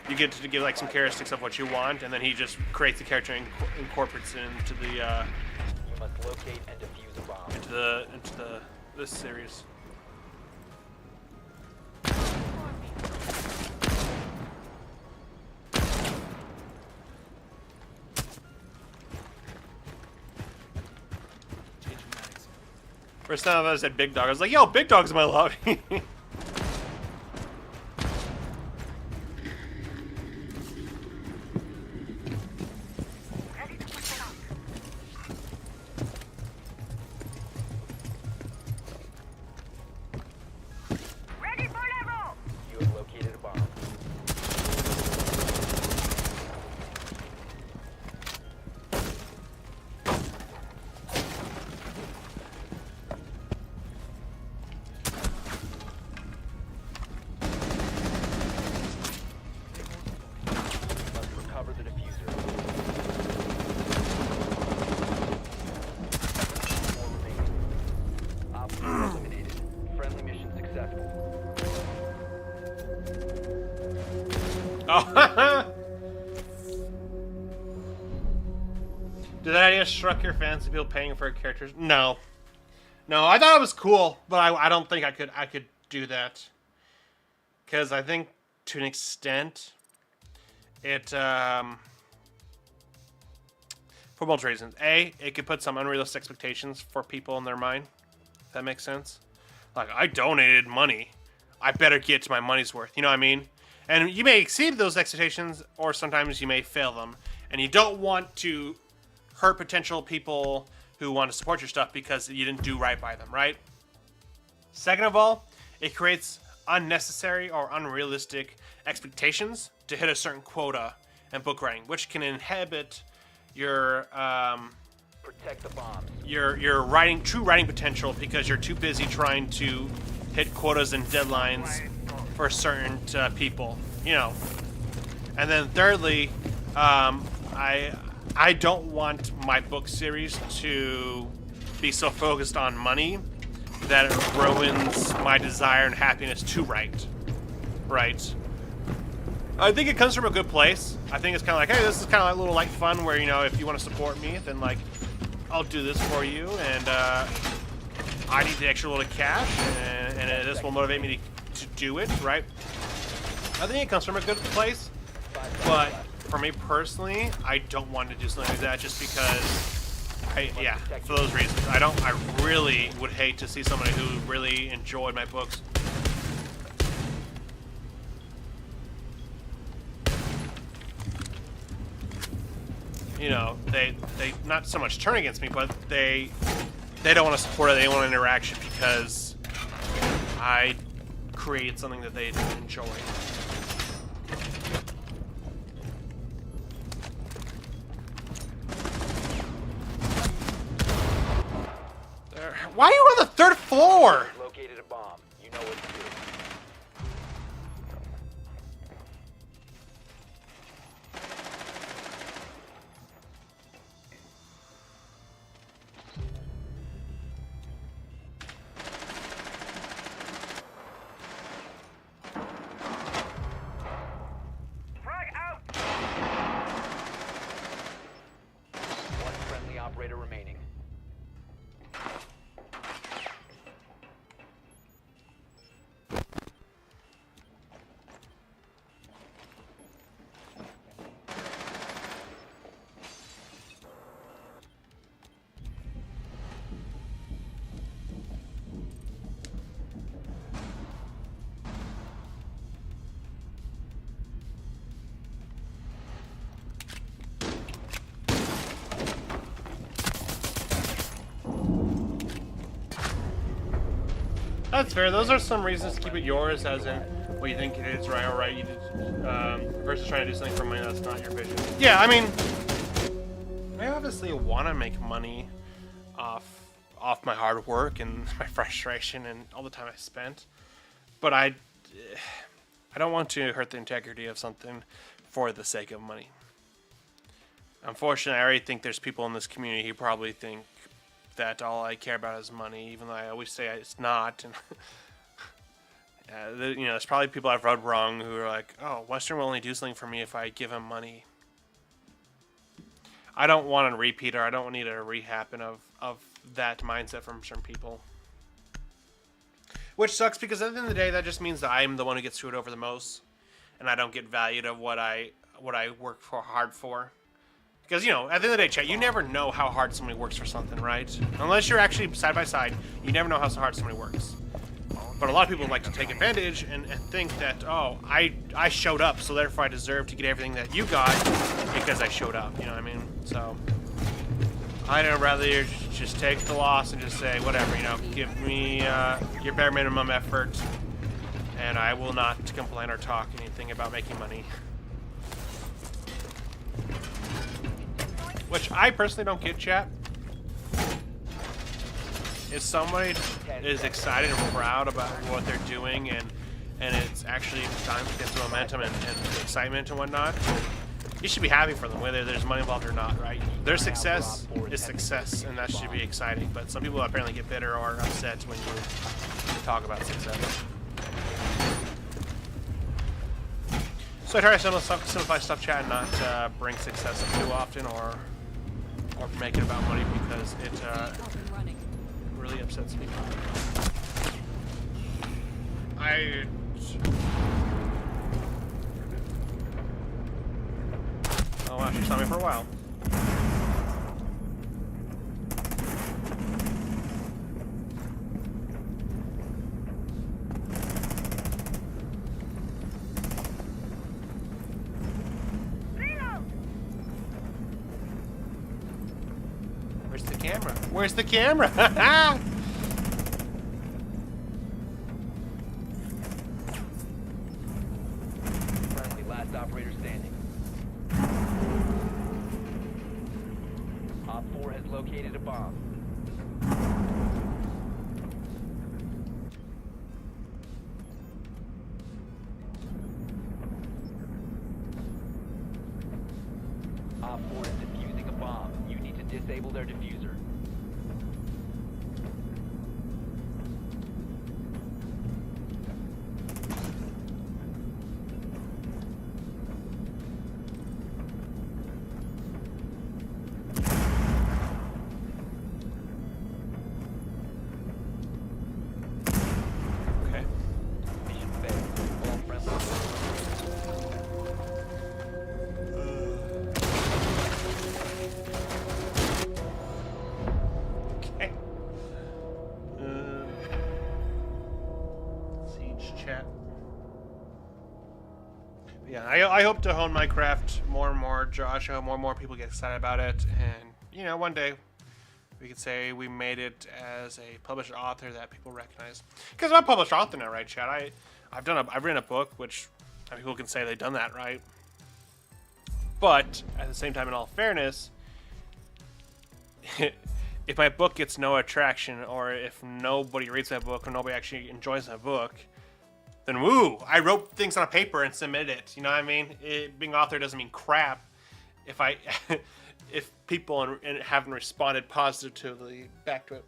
You get to give like some characteristics of what you want, and then he just creates the character and incorporates it into the You must locate and defuse a bomb. into this series. First time I said Big Dog, I was like, yo, Big Dog's in my lobby. Ready for level! You have located a bomb. Must recover the diffuser. 4 remaining. Op 4 eliminated. Friendly mission successful. Oh, did that idea struck your fancy? People paying for characters? No, I thought it was cool, but I don't think I could do that, because I think to an extent it for multiple reasons. A, it could put some unrealistic expectations for people in their mind. If that makes sense. Like, I donated money, I better get my money's worth. You know what I mean? And you may exceed those expectations, or sometimes you may fail them. And you don't want to hurt potential people who want to support your stuff because you didn't do right by them, right? Second of all, it creates unnecessary or unrealistic expectations to hit a certain quota and book writing, which can inhibit your Protect the bombs. your true writing potential because you're too busy trying to hit quotas and deadlines for certain people, you know. And then thirdly, I don't want my book series to be so focused on money that it ruins my desire and happiness to write. Right. I think it comes from a good place. I think it's kind of like, hey, this is kind of like a little light fun where, you know, if you want to support me, then like, I'll do this for you, and I need the extra little cash, and this will motivate me to do it, right? I think it comes from a good place, but for me personally, I don't want to do something like that just because, yeah, for those reasons. I really would hate to see somebody who really enjoyed my books. You know, they not so much turn against me, but they don't want to support it. They want interaction because I create something that they don't enjoy. Why are you on the third floor? Located a bomb. You know what to do. Frag out! One friendly operator remaining. That's fair. Those are some reasons to keep it yours, as in what you think it is, right? All right, you did, versus trying to do something for money that's not your vision. Yeah, I mean, I obviously want to make money off my hard work and my frustration and all the time I spent, but I don't want to hurt the integrity of something for the sake of money. Unfortunately, I already think there's people in this community who probably think that all I care about is money, even though I always say it's not. And you know, there's probably people I've read wrong who are like, "Oh, Western will only do something for me if I give him money." I don't want a repeat, or I don't need a rehappen of that mindset from certain people. Which sucks because at the end of the day, that just means that I'm the one who gets screwed over the most, and I don't get valued of what I work hard for. Because, you know, at the end of the day, chat, you never know how hard somebody works for something, right? Unless you're actually side by side, you never know how hard somebody works. But a lot of people like to take advantage and think that, oh, I showed up, so therefore I deserve to get everything that you got because I showed up, you know what I mean? So, I'd rather just take the loss and just say, whatever, you know, give me your bare minimum effort, and I will not complain or talk anything about making money. Which I personally don't get, chat. If somebody is excited and proud about what they're doing and it's actually time to get some momentum and excitement and whatnot, you should be happy for them, whether there's money involved or not, right? Their success is success, and that should be exciting. But some people apparently get bitter or upset when you talk about success. So I try to simplify stuff, chat, and not bring success up too often or make it about money because it really upsets me. Oh wow, she saw me for a while. Where's the camera? Where's the camera? located a bomb. Op 4 is defusing a bomb. You need to disable their diffuser. Okay. Mission failed. All friendly. Okay. Siege chat. Yeah, I hope to hone my craft more and more, Josh. I hope more and more people get excited about it. And, you know, one day we could say we made it as a published author that people recognize. Because I'm a published author now, right, chat? I've written a book, which people can say they've done that, right? But at the same time, in all fairness, if my book gets no attraction, or if nobody reads my book, or nobody actually enjoys my book, then woo! I wrote things on a paper and submitted it. You know what I mean? Being author doesn't mean crap. If if people haven't responded positively back to it.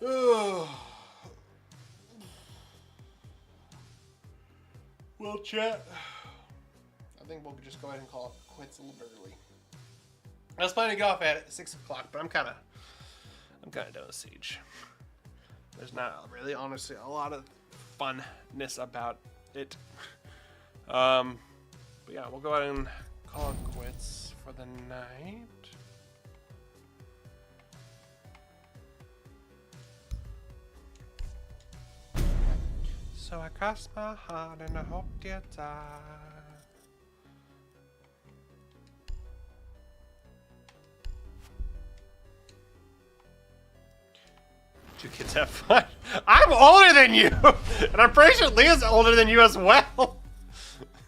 Well, chat, I think we'll just go ahead and call it quits a little bit early. I was planning to get off at 6 o'clock, but I'm kind of done with Siege. There's not really, honestly, a lot of funness about it. But yeah, we'll go ahead and call it quits for the night. So I crossed my heart and I hope you die. You kids have fun. I'm older than you! And I'm pretty sure Leah's older than you as well.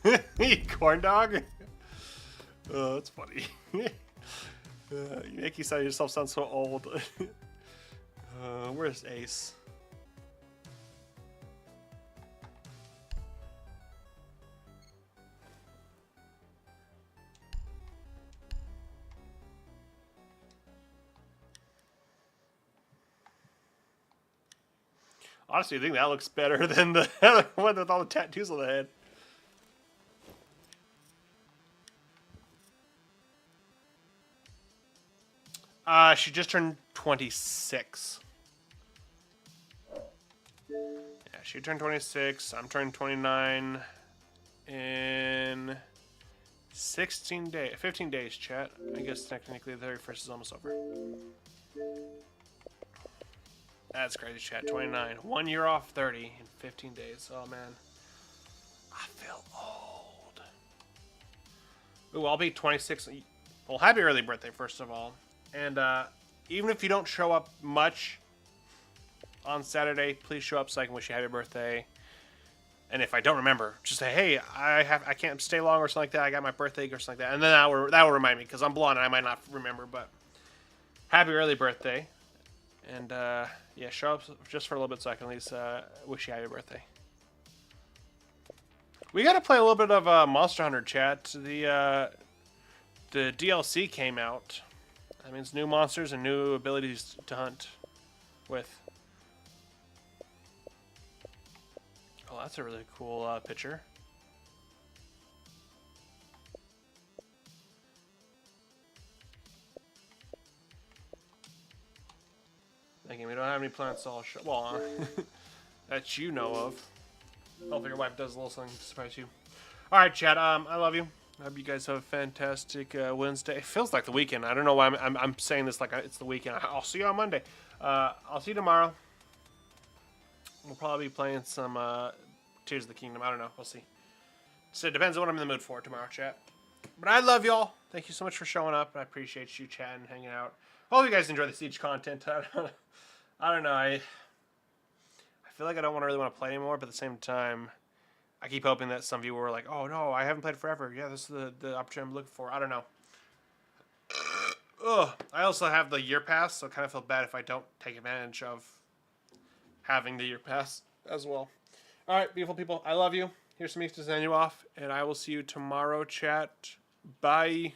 You corn dog. Oh, that's funny. You make yourself sound so old. Where's Ace? Honestly, I think that looks better than the other one with all the tattoos on the head. She just turned 26. Yeah, she turned 26. I'm turning 29 in 15 days, chat. I guess technically the 31st is almost over. That's crazy, chat. 29. 1 year off 30 in 15 days. Oh, man. I feel old. Ooh, I'll be 26. Well, happy early birthday, first of all. And even if you don't show up much on Saturday, please show up so I can wish you happy birthday. And if I don't remember, just say, hey, I can't stay long or something like that. I got my birthday or something like that. And then that will remind me, because I'm blonde and I might not remember. But happy early birthday. And, yeah, show up just for a little bit so I can at least wish you happy birthday. We got to play a little bit of Monster Hunter, chat. The DLC came out. That means new monsters and new abilities to hunt with. Oh, that's a really cool picture. Thinking we don't have any plants all well, that you know of. Hopefully your wife does a little something to surprise you. Alright, chat, I love you. I hope you guys have a fantastic Wednesday. It feels like the weekend. I don't know why I'm saying this like it's the weekend. I'll see you on Monday. I'll see you tomorrow. We'll probably be playing some Tears of the Kingdom. I don't know. We'll see. So it depends on what I'm in the mood for tomorrow, chat. But I love y'all. Thank you so much for showing up. I appreciate you chatting, hanging out. Hope you guys enjoy the Siege content. I don't know. I feel like I don't really want to play anymore, but at the same time, I keep hoping that some people were like, oh no, I haven't played forever. Yeah, this is the opportunity I'm looking for. I don't know. Ugh. I also have the year pass, so I kind of feel bad if I don't take advantage of having the year pass as well. All right, beautiful people. I love you. Here's some to send you off, and I will see you tomorrow, chat. Bye.